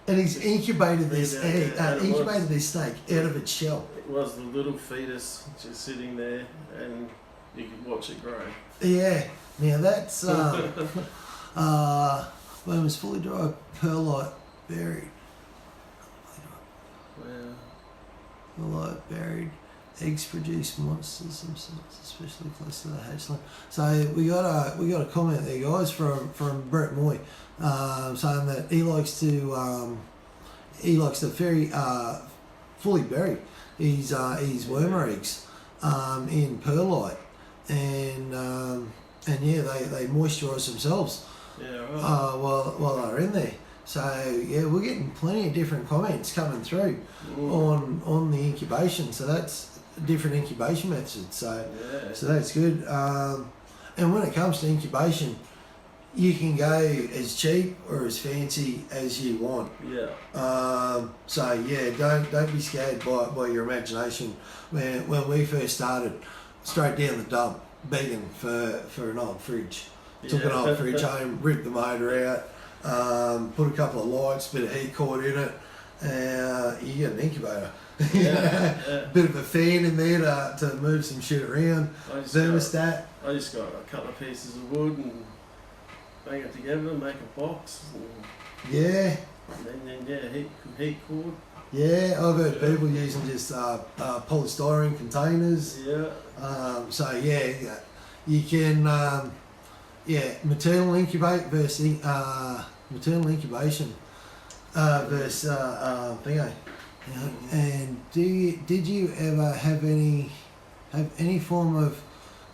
And he's incubated this Yeah, egg, and it incubated was- this snake out of its shell. It was the little fetus just sitting there, and you could watch it grow. Yeah. Now that's when it was fully dry, perlite buried. Wow. Perlite buried. Eggs produce monsters themselves, especially close to the hatchling. So we got a comment there, guys, from Brett Moy, saying that he likes to very fully bury his wormer eggs in perlite, and yeah, they moisturise themselves Yeah, right. while they're in there. So yeah, we're getting plenty of different comments coming through on the incubation. So that's different incubation methods. So Yeah. so that's good. And when it comes to incubation, you can go as cheap or as fancy as you want. Yeah. So yeah, don't be scared by your imagination. When we first started, straight down the dump, begging for an old fridge. Took an old fridge home, ripped the motor out, put a couple of lights, bit of heat cord in it. You get an incubator. Yeah. Bit of a fan in there to move some shit around. Thermostat. I just got a couple of pieces of wood and bang it together, make a box, Yeah. and then yeah, heat cord. Yeah, I've heard people using just polystyrene containers. Yeah. So yeah, you can maternal incubate versus maternal incubation versus thingo. And did you ever have any form of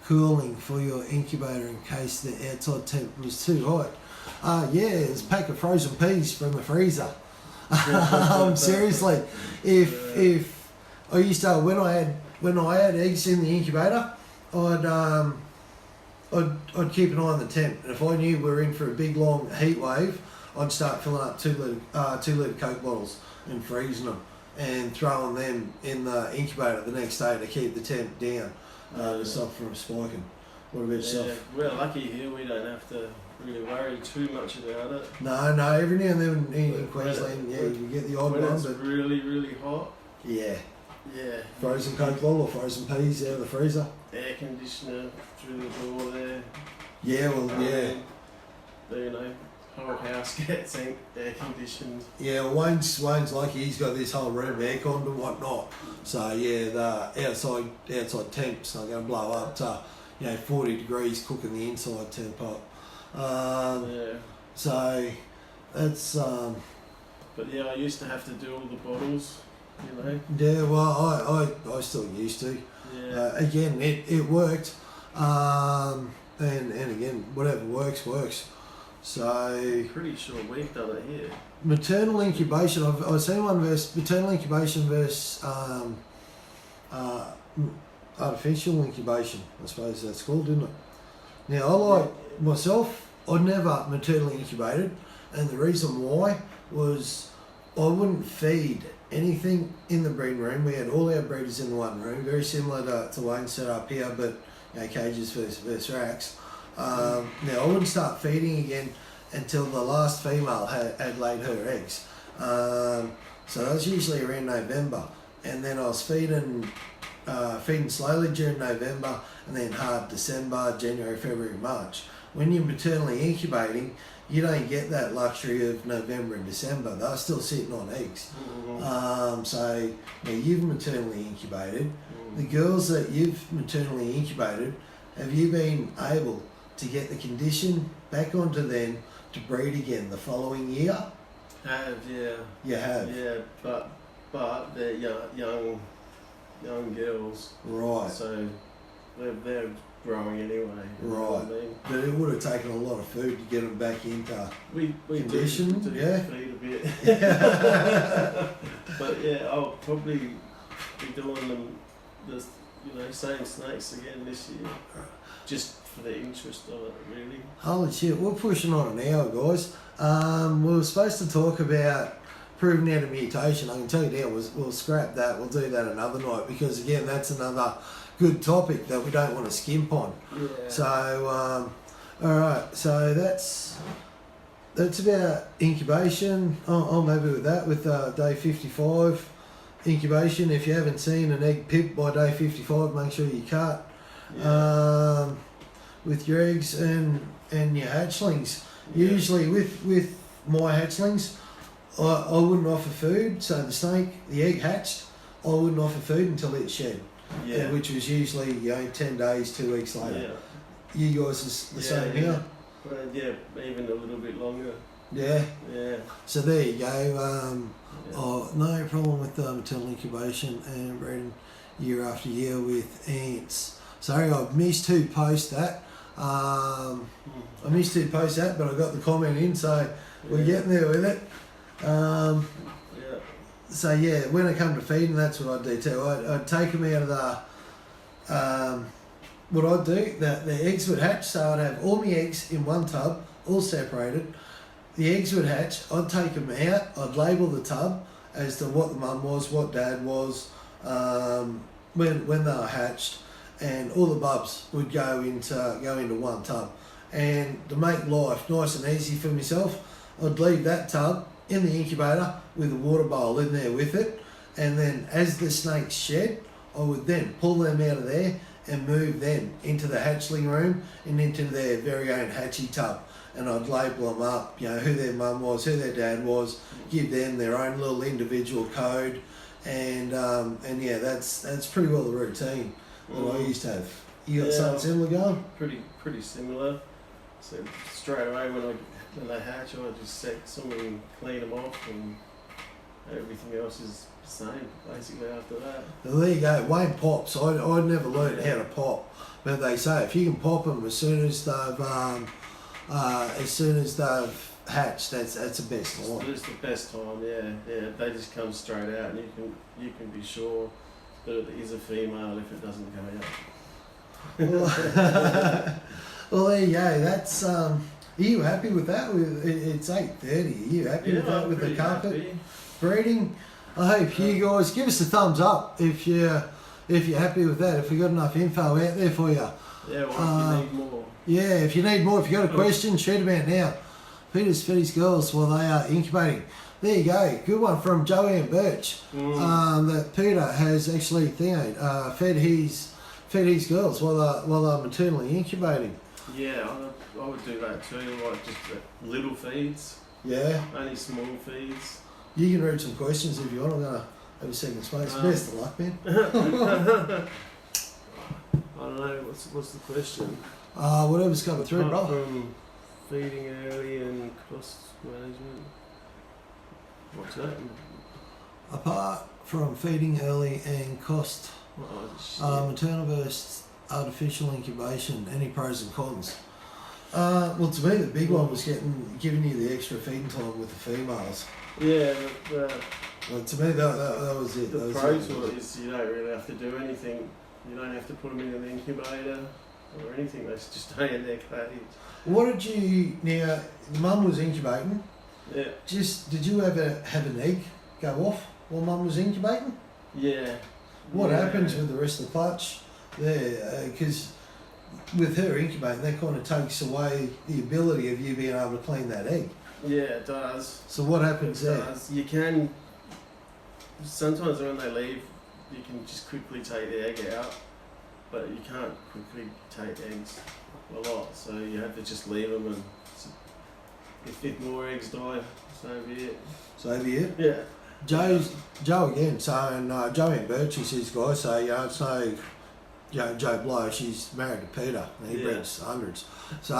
cooling for your incubator in case the outside temp was too hot? Yeah, it's a pack of frozen peas from the freezer. Seriously, if I used to when I had eggs in the incubator, I'd keep an eye on the temp, and if I knew we were in for a big long heat wave, I'd start filling up 2 litre Coke bottles and freezing them and throwing them in the incubator the next day to keep the temp down, to stop from spiking. What about yourself? We're lucky here; we don't have to really worry too much about it. No, every now and then in Queensland, you get the odd when one, it's but really, really hot. yeah, Frozen Coke bottle or frozen peas out of the freezer. Air conditioner through the door there. Yeah, You know, whole house gets air conditioned. Yeah, Wayne's lucky he's got this whole room airconned and whatnot. So yeah, the outside temps are going to blow up to 40 degrees, cooking the inside temp up. So that's But yeah, I used to have to do all the bottles. Yeah, well, I still used to. Yeah. Again, it worked, and again, whatever works. So Pretty sure we've done it here. maternal incubation. I've seen one versus maternal incubation versus artificial incubation. I suppose that's called, isn't it? Now, I like myself. I never maternally incubated, and the reason why was I wouldn't feed anything in the breeding room. We had all our breeders in the one room, very similar to Wayne's set up here, but cages versus racks. Now, I wouldn't start feeding again until the last female had laid her eggs. So that was usually around November, and then I was feeding slowly during November, and then hard December, January, February, March. When you're maternally incubating, you don't get that luxury of November and December. They're still sitting on eggs. So you've maternally incubated. The girls that you've maternally incubated, have you been able to get the condition back onto them to breed again the following year? Yeah. You have? Yeah, but they're young girls. Right. So they're growing anyway. You know what I mean? But it would have taken a lot of food to get them back into we condition. do feed a bit. But yeah, I'll probably be doing them same snakes again this year, just for the interest of it, really. Holy shit, we're pushing on an hour, guys. We were supposed to talk about proving out a mutation. I can tell you now, we'll scrap that. We'll do that another night because, again, that's another good topic that we don't want to skimp on. Yeah. So, all right, so that's about incubation. I'm happy with that, with day 55 incubation. If you haven't seen an egg pip by day 55, make sure you cut. Yeah. With your eggs and your hatchlings. Yeah. Usually with my hatchlings, I wouldn't offer food. So the egg hatched, I wouldn't offer food until it shed. Yeah. Which was usually 10 days, 2 weeks later. Yeah. You guys is the same here? Well, yeah, even a little bit longer. Yeah. Yeah. So there you go. No problem with maternal incubation and breeding year after year with ants. Sorry, I missed to post that. But I got the comment in, so we're getting there with it. So yeah, when it come to feeding, that's what I'd do too. I'd take them out of the. What I'd do, the eggs would hatch, so I'd have all my eggs in one tub, all separated. The eggs would hatch. I'd take them out. I'd label the tub as to what the mum was, what dad was, when they were hatched, and all the bubs would go into one tub. And to make life nice and easy for myself, I'd leave that tub in the incubator with a water bowl in there with it, and then as the snakes shed, I would then pull them out of there and move them into the hatchling room and into their very own hatchie tub. And I'd label them up, who their mum was, who their dad was, give them their own little individual code, and yeah, that's pretty well the routine that I used to have. You got something similar going? Pretty similar. So straight away when they hatch, I just set somebody and clean them off, and everything else is the same basically after that. Well, there you go. Wayne pops. I'd never learned how to pop, but they say if you can pop them as soon as they've hatched, that's the best time. It's the best time. Yeah. They just come straight out, and you can be sure that it is a female if it doesn't come out. Well, there you go. That's Are you happy with that? It's 8:30. Are you happy with that? With the carpet breeding? I hope you guys give us a thumbs up if you're happy with that. If we got enough info out there for you. Yeah. Well, if you need more. Yeah, if you need more, if you got a question, shoot them out now. Peter's fed his girls while they are incubating. There you go. Good one from Joanne Birch. That Peter has actually fed his girls while they're maternally incubating. Yeah, I would do that too, like just little feeds. Yeah. Only small feeds. You can read some questions if you want. I'm going to have a second space. Best of luck, man. I don't know, what's the question? Whatever's coming through, Apart brother. from feeding early and cost management. What's that? Apart from feeding early and cost, maternal versus artificial incubation, any pros and cons? Well, to me, the big one was giving you the extra feeding time with the females. Yeah, well, to me, that was it. The pros is you don't really have to do anything. You don't have to put them in an incubator or anything. They just stay in their cage. What did you... Now, the mum was incubating. Yeah. Did you ever have an egg go off while mum was incubating? Yeah. What happens with the rest of the clutch there? Because with her incubating, that kind of takes away the ability of you being able to clean that egg. Yeah, it does. So what happens there? You can... Sometimes when they leave, you can just quickly take the egg out, but you can't quickly take eggs a lot, so you have to just leave them, and if more eggs die, so be it. So be it? Yeah. Joe again, saying Joanne Birch is his guy, so it's no Joe Blow, she's married to Peter, and he breeds hundreds. So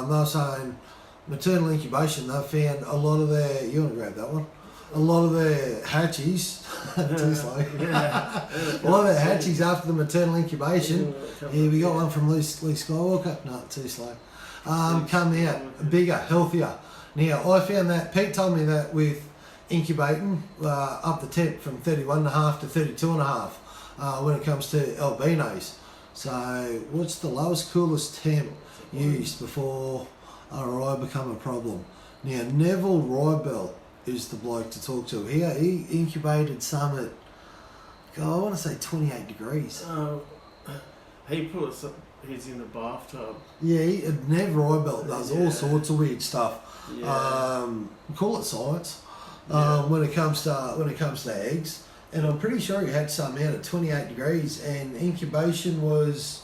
they were saying maternal incubation, they've found a lot of their, you want to grab that one? A lot of their hatchies, too slow. A lot of their hatchies after the maternal incubation. Yeah, we got one from Lee Skywalker. No, too slow. Come out bigger, healthier. Now, I found that, Pete told me that with incubating up the temp from 31.5 to 32.5. when it comes to albinos. So what's the lowest, coolest temp used before a rye become a problem? Now, Neville Rybell is the bloke to talk to. He incubated some at, I want to say 28 degrees. He's in the bathtub. Yeah, Nev Rybell does all sorts of weird stuff. Yeah. Call it science. Yeah. When it comes to eggs, and I'm pretty sure he had some out at 28 degrees, and incubation was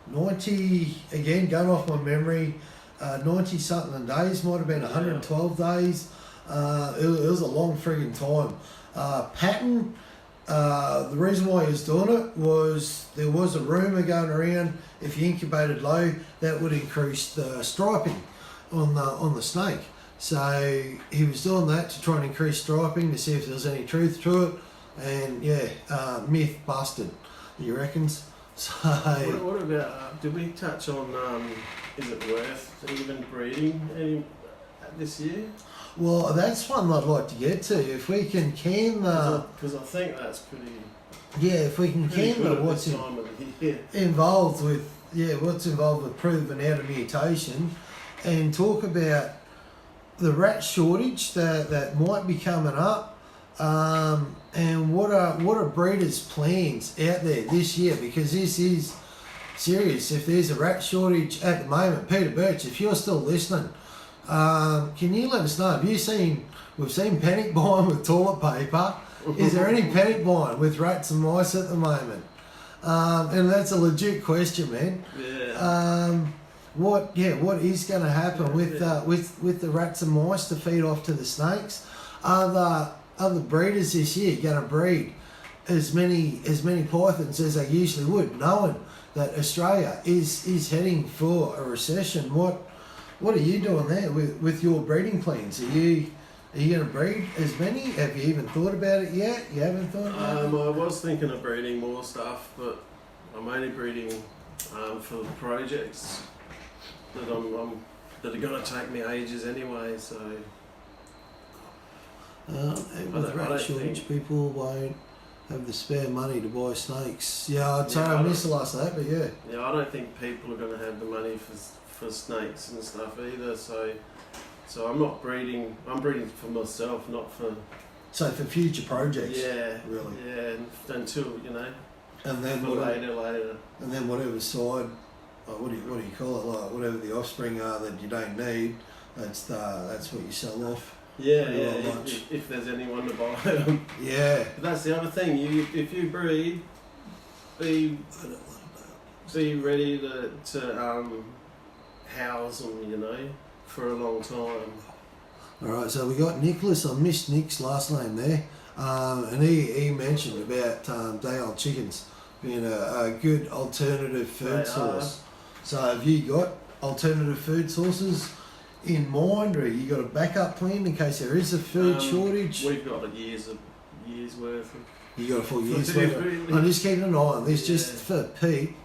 90. Again, going off my memory, 90 something days, might have been 112 days. It was a long friggin' time. Pattern. The reason why he was doing it was there was a rumour going around, if you incubated low, that would increase the striping on the snake. So he was doing that to try and increase striping to see if there was any truth to it. And myth busted, you reckons? So what about? Did we touch on? Is it worth even breeding this year? Well, that's one I'd like to get to. If we can because I think that's pretty. Yeah, if we can what's involved with proving out a mutation, and talk about the rat shortage that might be coming up, and what are breeders' plans out there this year, because this is serious. If there's a rat shortage at the moment, Peter Birch, if you're still listening, can you let us know? We've seen panic buying with toilet paper. Is there any panic buying with rats and mice at the moment? And that's a legit question, man. Yeah. What is going to happen with the rats and mice to feed off to the snakes? Are the breeders this year going to breed as many pythons as they usually would, knowing that Australia is heading for a recession? What are you doing there with your breeding plans? Are you going to breed as many? Have you even thought about it yet? You haven't thought about it? I was thinking of breeding more stuff, but I'm only breeding for the projects that that are going to take me ages anyway. So with rat shortage, people won't have the spare money to buy snakes. Yeah, I missed the last of that, but yeah. Yeah, I don't think people are going to have the money for snakes and stuff either. So I'm not breeding. I'm breeding for myself, not for. So for future projects. Yeah. Really. Yeah, until And then later. And then whatever side, what do you call it? Like whatever the offspring are that you don't need, that's what you sell off. Yeah. If there's anyone to buy them. Yeah. But that's the other thing. If you breed, be ready to house them, for a long time. Alright, so we got Nicholas. I missed Nick's last name there. And he mentioned about day-old chickens being a good alternative food source. So have you got alternative food sources in mind, or you got a backup plan in case there is a food shortage? We've got a year's worth. You got a full year's worth. I'm just keeping an eye on this, just for Pete,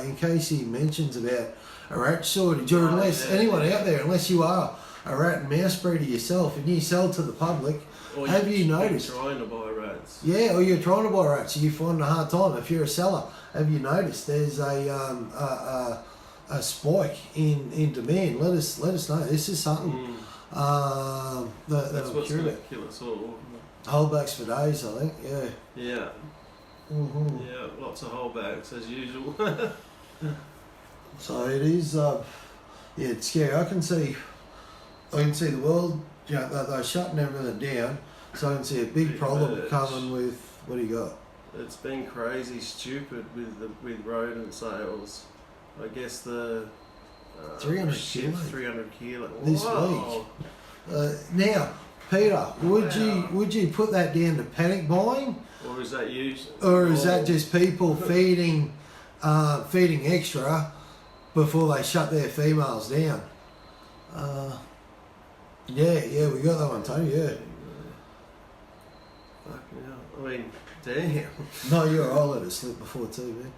in case he mentions about a rat shortage, or anyone out there, unless you are a rat and mouse breeder yourself and you sell to the public, or have you noticed? Trying to buy rats. Yeah, or you're trying to buy rats, you find a hard time. If you're a seller, have you noticed there's a spike in demand? Let us know. This is something that that's I'm what's curious going about. to kill us all. Holdbacks for days, I think. Yeah. Yeah. Mm-hmm. Yeah, lots of holdbacks as usual. So it is. It's scary. I can see the world. They're shutting everything down. So I can see a big problem coming with. What do you got? It's been crazy stupid with rodent sales. I guess the 300 kilos. 300 kilos This week. Now, Peter, would you put that down to panic buying, or is that used? or is that just people feeding extra before they shut their females down? Yeah, we got that one too. Yeah. Fucking hell. I mean, damn. No, you're all let it slip before too, man.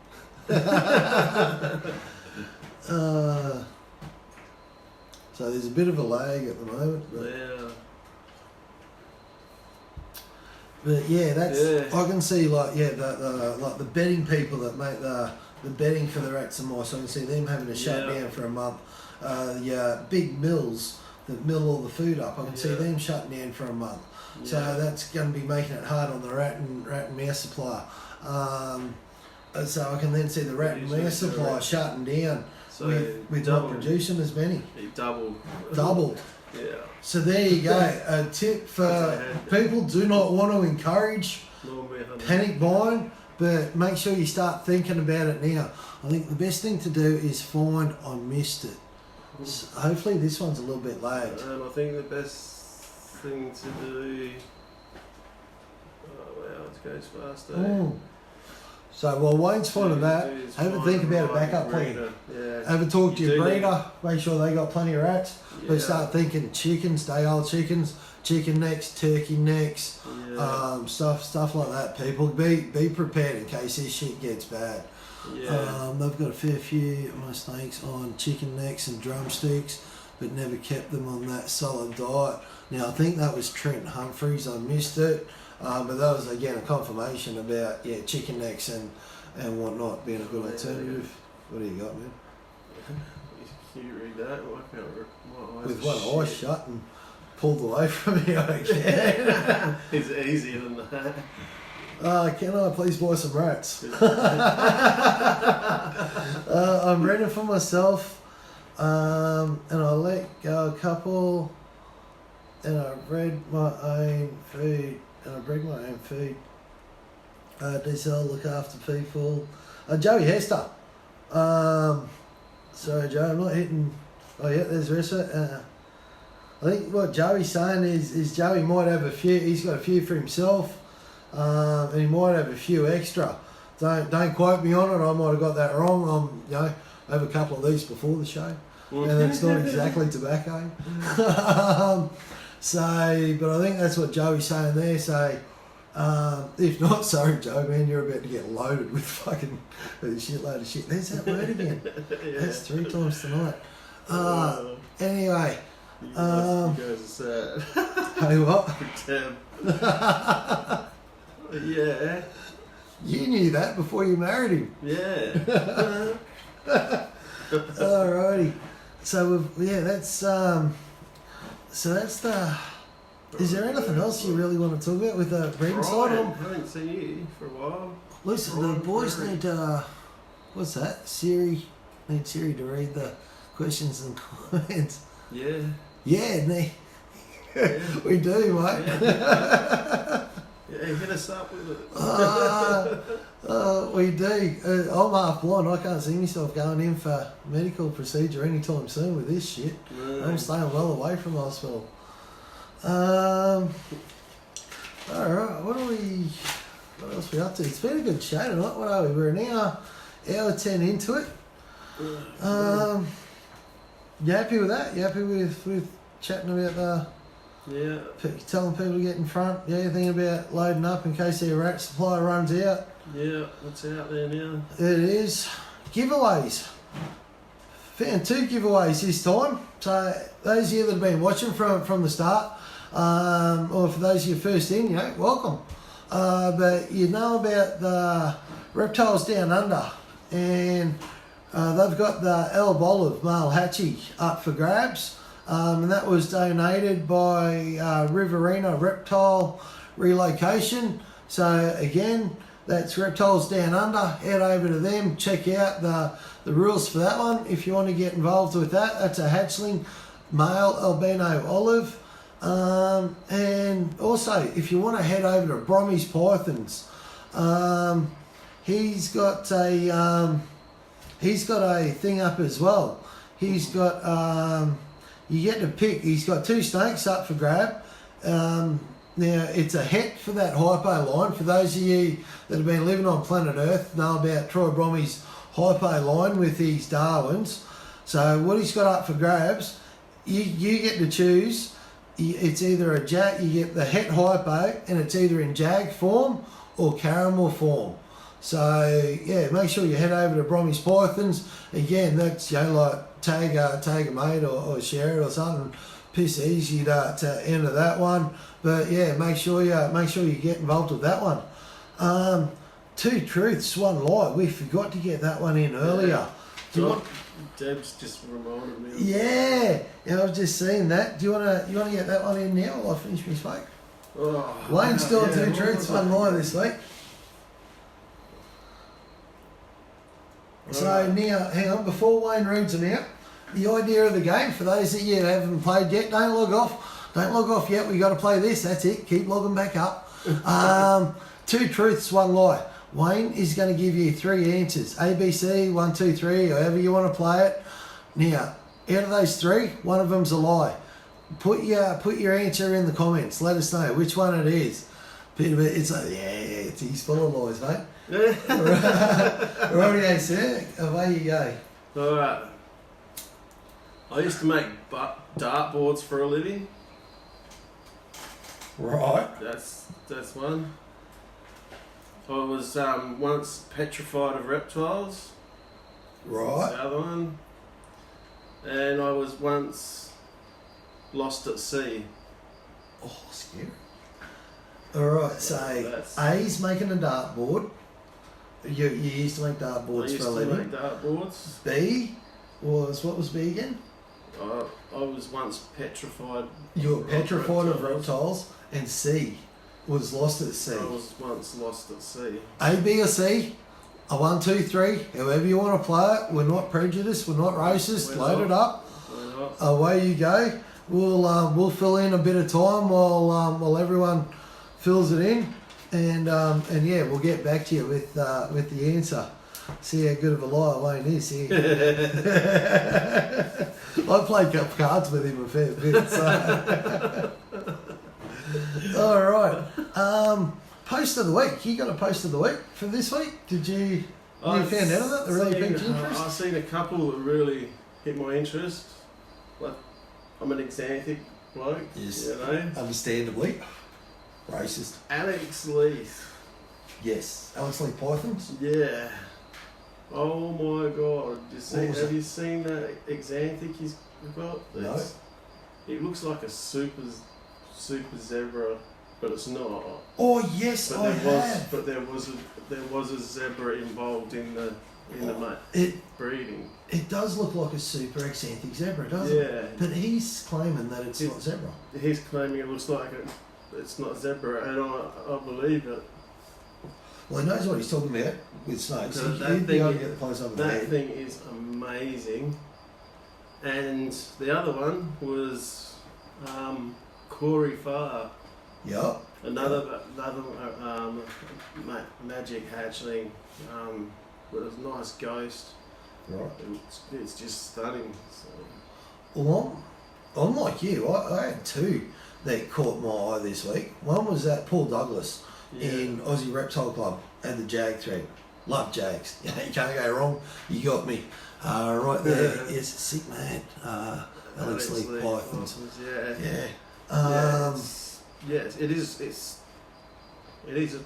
So there's a bit of a lag at the moment. But Yeah. But yeah, that's Yeah. I can see like the bedding people that make the bedding for the rats and mice. I can see them having to shut Yeah. down for a month. The big mills that mill all the food up, I can see Yeah. them shutting down for a month. So that's going to be making it hard on the rat and mouse supply. So I can then see the rat and mouse supply shutting down So with not producing as many. He doubled. Doubled. Yeah. So there you go. A tip for people: do not want to encourage panic buying, but make sure you start thinking about it now. I think the best thing to do is find I missed it. So hopefully this one's a little bit late. And I think the best thing to do. Oh wow, it goes fast. So while Wayne's finding that, have a think about a backup plan. Yeah. Have a talk to your breeder, make sure they got plenty of rats. Yeah. But start thinking chickens, day-old chickens, chicken necks, turkey necks, stuff like that. People, be prepared in case this shit gets bad. Yeah. They've got a fair few of my snakes on chicken necks and drumsticks, but never kept them on that solid diet. Now I think that was Trent Humphreys. I missed it. But that was again a confirmation about chicken necks and whatnot being a good alternative. What do you got, man? Can you read that? Well, I can't read. My eyes With are one eye shit. shut and pulled away from me, I can. It's easier than that. Can I please buy some rats? I'm ready for myself, and I let go a couple, and I bred my own food. Diesel, look after people. Joey Hester. Sorry, Joe, I'm not hitting. Oh, yeah, there's the rest of it. I think what Joey's saying is Joey might have a few. He's got a few for himself, and he might have a few extra. Don't quote me on it. I might have got that wrong. I have a couple of these before the show, and it's not exactly tobacco. But I think that's what Joey's saying there. So, if not, sorry, Joe, man, you're about to get loaded with fucking a shitload of shit. There's that word again. That's 3 times tonight. Anyway. You guys are sad. Hey, what? Tim. Yeah. You knew that before you married him. Yeah. Alrighty. So, that's the... Is there anything else you really want to talk about with the breeding side? I haven't seen you for a while. Listen, the boys need, what's that? Siri. Need Siri to read the questions and comments. Yeah. Yeah, we do, mate. Yeah, hit us up with it. We do. I'm half blind. I can't see myself going in for medical procedure anytime soon with this shit. No. I'm staying well away from the hospital. Alright, what else are we up to? It's been a good show tonight. What are we? We're an hour 10 into it. You happy with that? You happy with chatting about telling people to get in front? Yeah, you thinking about loading up in case their rat supply runs out? Yeah, what's out there now? It is. Giveaways. Found 2 giveaways this time. So those of you that have been watching from the start, or for those of you first in, welcome. But you know about the Reptiles Down Under, and they've got the Elb Olive male hatchie up for grabs, and that was donated by Riverina Reptile Relocation. So again, that's Reptiles Down Under. Head over to them, check out the rules for that one if you want to get involved with that. That's a hatchling male albino olive. And also, if you want to head over to Bromy's Pythons, he's got a thing up as well. He's got you get to pick. He's got 2 snakes up for grab. Now it's a het for that hypo line. For those of you that have been living on planet Earth, know about Troy Bromy's hypo line with his Darwins. So what he's got up for grabs, you get to choose. It's either a jag, you get the het hypo, and it's either in jag form or caramel form. So yeah, make sure you head over to Bromy's Pythons. Again, that's like tag a mate or share it or something. piss easy to enter that one. But yeah, make sure you get involved with that one. 2 truths, 1 lie. We forgot to get that one in earlier. Do you want? Deb's just reminded me. Yeah, I was just seeing that. Do you want to get that one in now while I finish my smoke? Oh, Wayne's doing 2 truths, 1 lie this week. So now, hang on, before Wayne reads them out, the idea of the game, for those of you who haven't played yet, don't log off. Don't log off yet, we got to play this, that's it, keep logging back up. 2 truths, 1 lie. Wayne is going to give you 3 answers, A, B, C, 1, 2, 3, however you want to play it. Now, out of those 3, one of them's a lie. Put your answer in the comments, let us know which one it is. He's full of lies, mate. Rightio, sir. Away you go. Alright. I used to make dartboards for a living. Right. That's one. I was once petrified of reptiles. Right. That's the other one. And I was once lost at sea. Oh, scary. Alright, so A's making a dartboard. You used to make dartboards for a living. I used to make dartboards. B was, what was B again? I was once petrified. You were petrified of reptiles. And C was lost at sea. I was once lost at sea. A, B or C? A 1, 2, 3, however you want to play it. We're not prejudiced, we're not racist. Load it up. Away you go. We'll fill in a bit of time while everyone fills it in, and yeah, we'll get back to you with the answer. See how good of a liar Wayne is. I played cards with him a fair bit. So. All right. Post of the week. You got a post of the week for this week? Did you found out of that? That really piqued your interest? I've seen a couple that really hit my interest. Like, I'm an xanthic bloke. Yes. You know? Understandably. Racist. Alex Leith. Yes. Alex Leith Pythons? Yeah. Oh my god. Have you it? seen that xanthic he's got? No. It looks like a super zebra, but it's not. Oh yes, but I have. But there was a zebra involved in the breeding. It does look like a super xanthic zebra, doesn't it? But he's claiming that it's not zebra. He's claiming it looks like it's not zebra, and I believe it. Well, he knows what he's talking about with snakes. So He'd be able to get the close up of the head. That thing is amazing. And the other one was Corey Farr. Yep. Another magic hatchling with a nice ghost. Right. It's just stunning. So. Well, I'm like you. I had 2 that caught my eye this week. One was that Paul Douglas in Aussie Reptile Club and the Jag thread. Love Jags. You can't go wrong. You got me. Right there. Yes, sick man. Alex Leith Pythons. Yeah. Yes, it is. It is a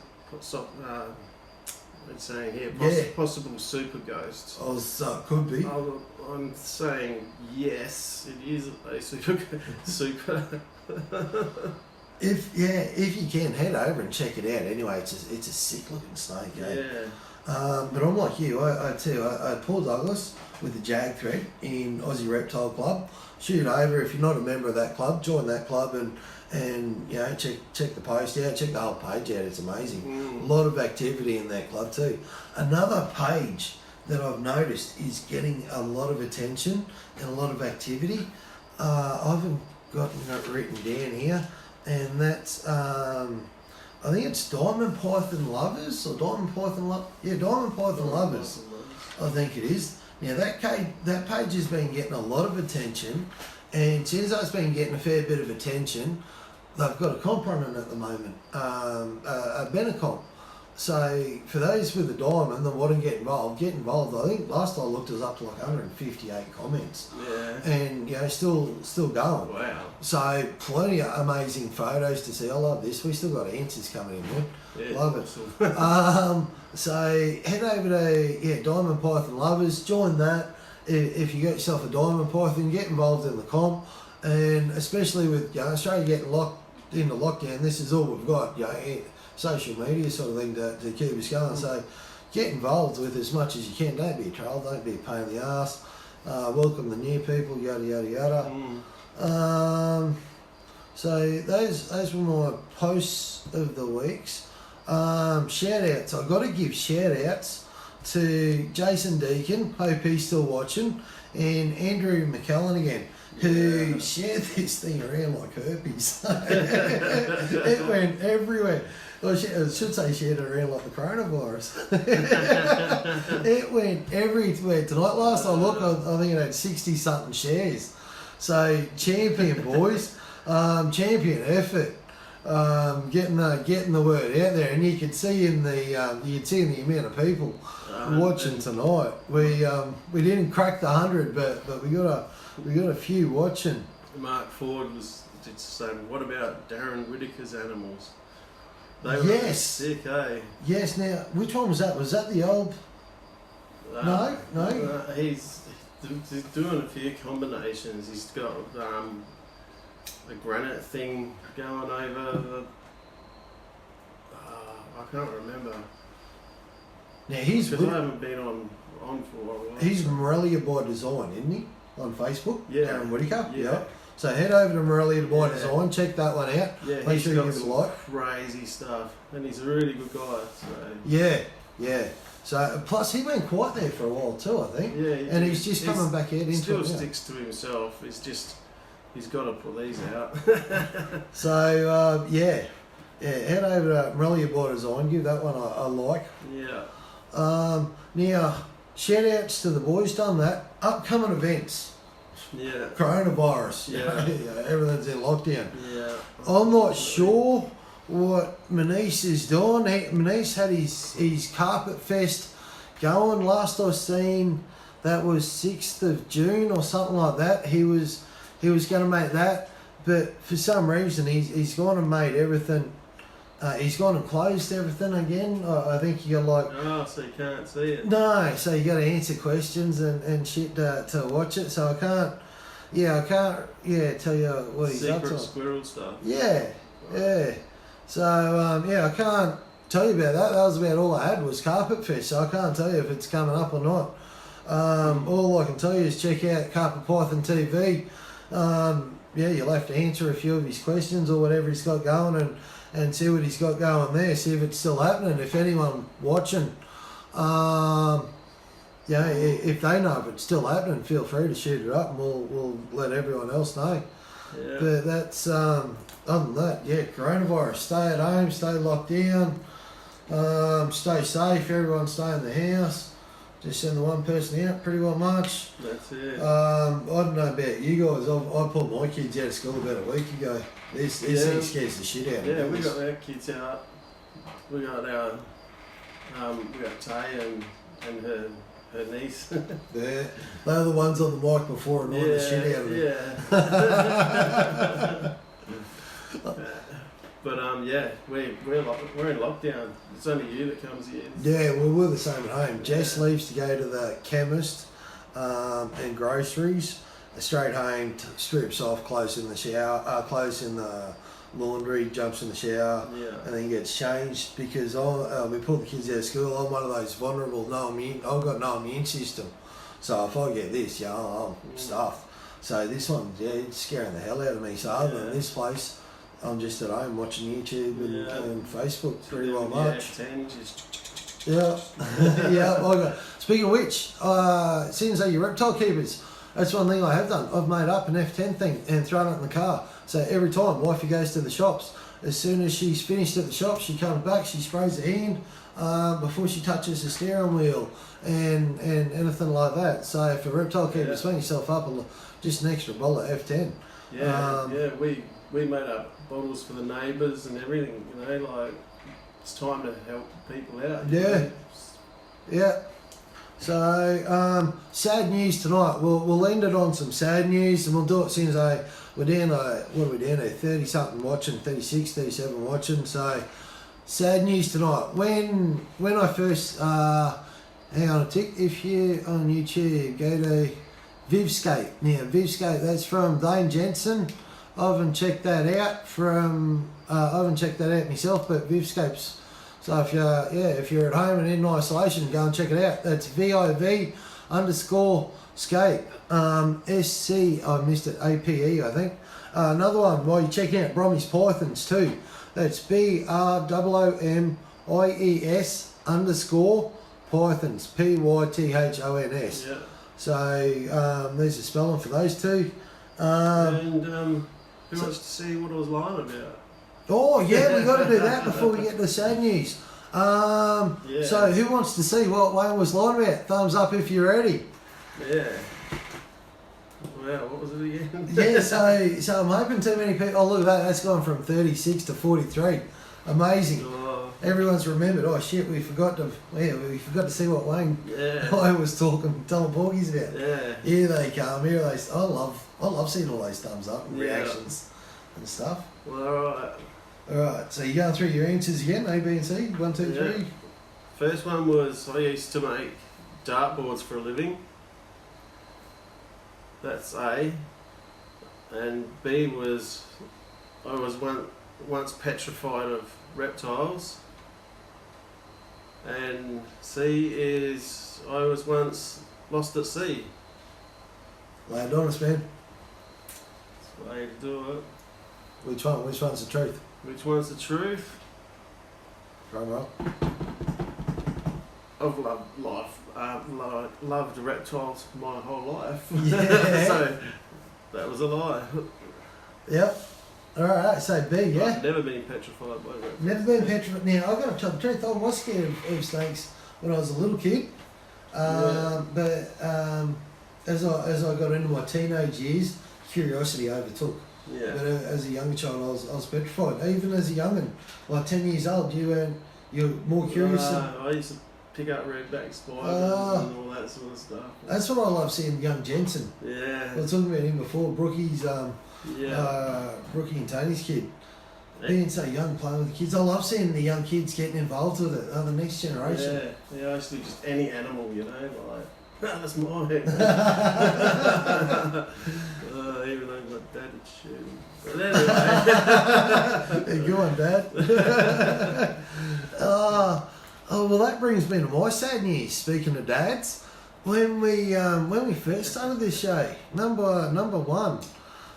it's saying here possible super ghost. Oh, so it could be. I'm saying yes, it is a super. If you can head over and check it out. Anyway, it's a sick looking snake. Yeah. But I'm like you. I had Paul Douglas with the Jag thread in Aussie Reptile Club. Shoot over if you're not a member of that club. Join that club and check the post out. Check the whole page out. It's amazing. A lot of activity in that club too. Another page that I've noticed is getting a lot of attention and a lot of activity. I haven't gotten it written down here, and that's I think it's Diamond Python Lovers or Diamond Python Lovers. I think it is. Now that page has been getting a lot of attention, and since that's been getting a fair bit of attention, they've got a comp running at the moment, a Bennett comp. So for those with a diamond that want to get involved. I think last I looked it was up to like 158 comments. Yeah. And still going. Wow. So plenty of amazing photos to see. I love this. We still got answers coming in, man. Yeah, love awesome. it. So head over to Diamond Python Lovers. Join that. If you got yourself a diamond python, get involved in the comp. and especially with Australia getting locked into lockdown, this is all we've got. Social media sort of thing to keep us going. So get involved with as much as you can. Don't be a troll. Don't be a pain in the ass. Welcome the new people. Yada yada yada. So those were my posts of the weeks. Shout outs. I've got to give shout outs to Jason Deacon, hope he's still watching, and Andrew McKellen again, who shared this thing around like herpes. It went everywhere. Well, I should say shared it around like the coronavirus. It went everywhere tonight. Last I looked, I think it had 60-something shares. So champion, boys. Champion effort. Getting the word out there, and you can see in the amount of people watching tonight. We didn't crack the 100, but we got a few watching. Mark Ford did say, what about Darren Whitaker's animals? They were sick, eh? Yes. Now, which one was that? Was that the old? No. He's doing a few combinations. He's got a granite thing going over the. I can't remember. Now I haven't been on for a while. He's Morelia by Design, isn't he? On Facebook. Yeah. Darren Whitaker. Yeah. So head over to Morelia by Design. Check that one out. Yeah. Make sure you give it a like. Crazy stuff, and he's a really good guy. So. Yeah. So plus he went quiet there for a while too, I think. Yeah. And he's just coming back out into it. He still sticks to himself. It's just. He's got to put these out. So, head over to Morelia by Design, give that one a like. Yeah. Now, shout outs to the boys done that. Upcoming events. Yeah. Coronavirus. Yeah. Everything's in lockdown. Yeah. I'm not sure what Manish is doing. Manish had his Carpet Fest going. Last I seen, that was 6th of June or something like that. He was going to make that, but for some reason he's gone and made everything. He's gone and closed everything again. I think you got so you can't see it. No, so you got to answer questions and shit to watch it. So I can't tell you what he's up to. Secret squirrel stuff. Yeah. So I can't tell you about that. That was about all I had was Carpet Fest. So I can't tell you if it's coming up or not. All I can tell you is check out Carpet Python TV. You'll have to answer a few of his questions or whatever he's got going and see what he's got going there, see if it's still happening. If anyone watching, if they know if it's still happening, feel free to shoot it up and we'll let everyone else know. Yeah. But that's, other than that, coronavirus, stay at home, stay locked down, stay safe, everyone stay in the house. Just send the one person out pretty well much. That's it. I don't know about you guys. I pulled my kids out of school about a week ago. This thing scares the shit out of me. Yeah, we got our kids out. We got our we got Tay and her niece. They're the ones on the mic before and the shit out of me. But we're in lockdown. It's only you that comes here. Yeah, well, we're the same at home. Jess leaves to go to the chemist and groceries. Straight home, strips off, clothes in the shower, clothes in the laundry, jumps in the shower, and then gets changed because we pull the kids out of school. I'm one of those vulnerable, I've got no immune system. So if I get this, I'm stuffed. So this one, it's scaring the hell out of me. So other than this place, I'm just at home watching YouTube and Facebook pretty well much. Speaking of which, seeing as you're reptile keepers, that's one thing I have done. I've made up an F10 thing and thrown it in the car. So every time wifey goes to the shops, as soon as she's finished at the shop, she comes back, she sprays her hand before she touches the steering wheel and anything like that. So if a reptile keeper, swing yourself up just an extra bottle of F10. We made up bottles for the neighbours and everything, it's time to help people out. So, sad news tonight. We'll end it on some sad news and we'll do it since we're down what are we down there, 30 something watching, 36, 37 watching. So, sad news tonight. When I first, hang on a tick, if you're on YouTube, go to Vivscape. Now, Vivscape, that's from Dane Jensen. I haven't checked that out myself, but Vivscape's. So if you're at home and in isolation, go and check it out. That's VIV_scape. SC, I missed it, APE, I think. Another one, while you're checking out Brommies Pythons too. That's BROOMIES_Pythons. PYTHONS. Yeah. So there's a spelling for those two. Who wants to see what I was lying about? Oh yeah, we got to do that before we get to the sad news. So who wants to see what Wayne was lying about? Thumbs up if you're ready. Yeah. Wow, what was it again? Yeah, so I'm hoping too many people. Oh look at that, that's gone from 36 to 43. Amazing. Oh, Everyone's remembered. Oh shit, we forgot to see what Wayne was telling Porkies about. yeah. Here they come. Here they. I love seeing all those thumbs up and Yeah. reactions and stuff. Well, alright. Alright, so you're going through your answers again, A, B and C? 1, 2, 3? First one was I used to make dartboards for a living. That's A. And B was I was once petrified of reptiles. And C is I was once lost at sea. Lay it on us, man. That's the way to do it. Which one's the truth? Which one's the truth? Drum roll. I've loved life. I've loved reptiles my whole life. Yeah. So that was a lie. Yep. Alright, so B, yeah? I've never been petrified by reptiles. Never been petrified. Now, I've got to tell the truth, I was scared of snakes when I was a little kid. But as I got into my teenage years, curiosity overtook. Yeah. But as a younger child, I was petrified. Even as a young'un, like 10 years old, you're more curious. I used to pick up redback spiders and all that sort of stuff. That's what I love seeing young Jensen. Yeah. I was talking about him before, Brookie's, Yeah. Brookie and Tony's kid. Being so young, playing with the kids. I love seeing the young kids getting involved with it, the next generation. Yeah, I used to do just any animal, you know, like, that's mine. Even though my dad would shoot him. But anyway. Go on, Dad. Well, that brings me to my sad news. Speaking of dads, when we first started this show, number one,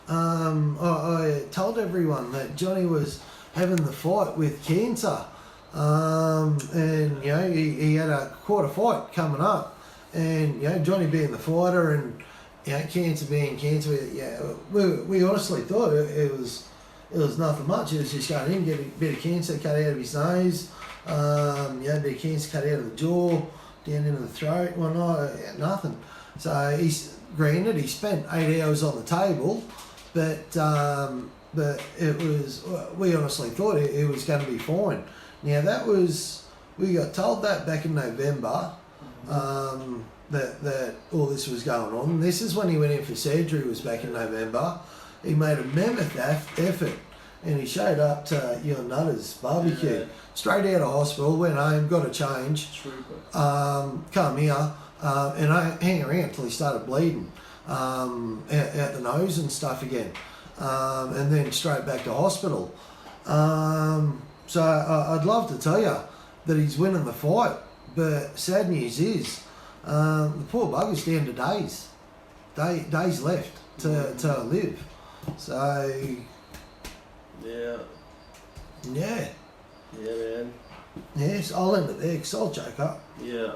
I told everyone that Johnny was having the fight with cancer, and he had a quarter fight coming up, and Johnny being the fighter and cancer being cancer, we honestly thought it was nothing much. It was just going in, get a bit of cancer cut out of his nose, a bit of cancer cut out of the jaw, down into the throat, whatnot, nothing. So he spent 8 hours on the table, but it was, we honestly thought it was going to be fine. Now we got told that back in November, that all this was going on. This is when he went in for surgery, was back in November. He made a mammoth effort, and he showed up to your Nutter's barbecue, straight out of hospital, went home, got a change, come here, and I hang around till he started bleeding out the nose and stuff again, and then straight back to hospital. So I'd love to tell you that he's winning the fight, but sad news is the poor bugger's down to days left to live. So yeah, man. yes, I'll end it there because I'll joke up. Yeah.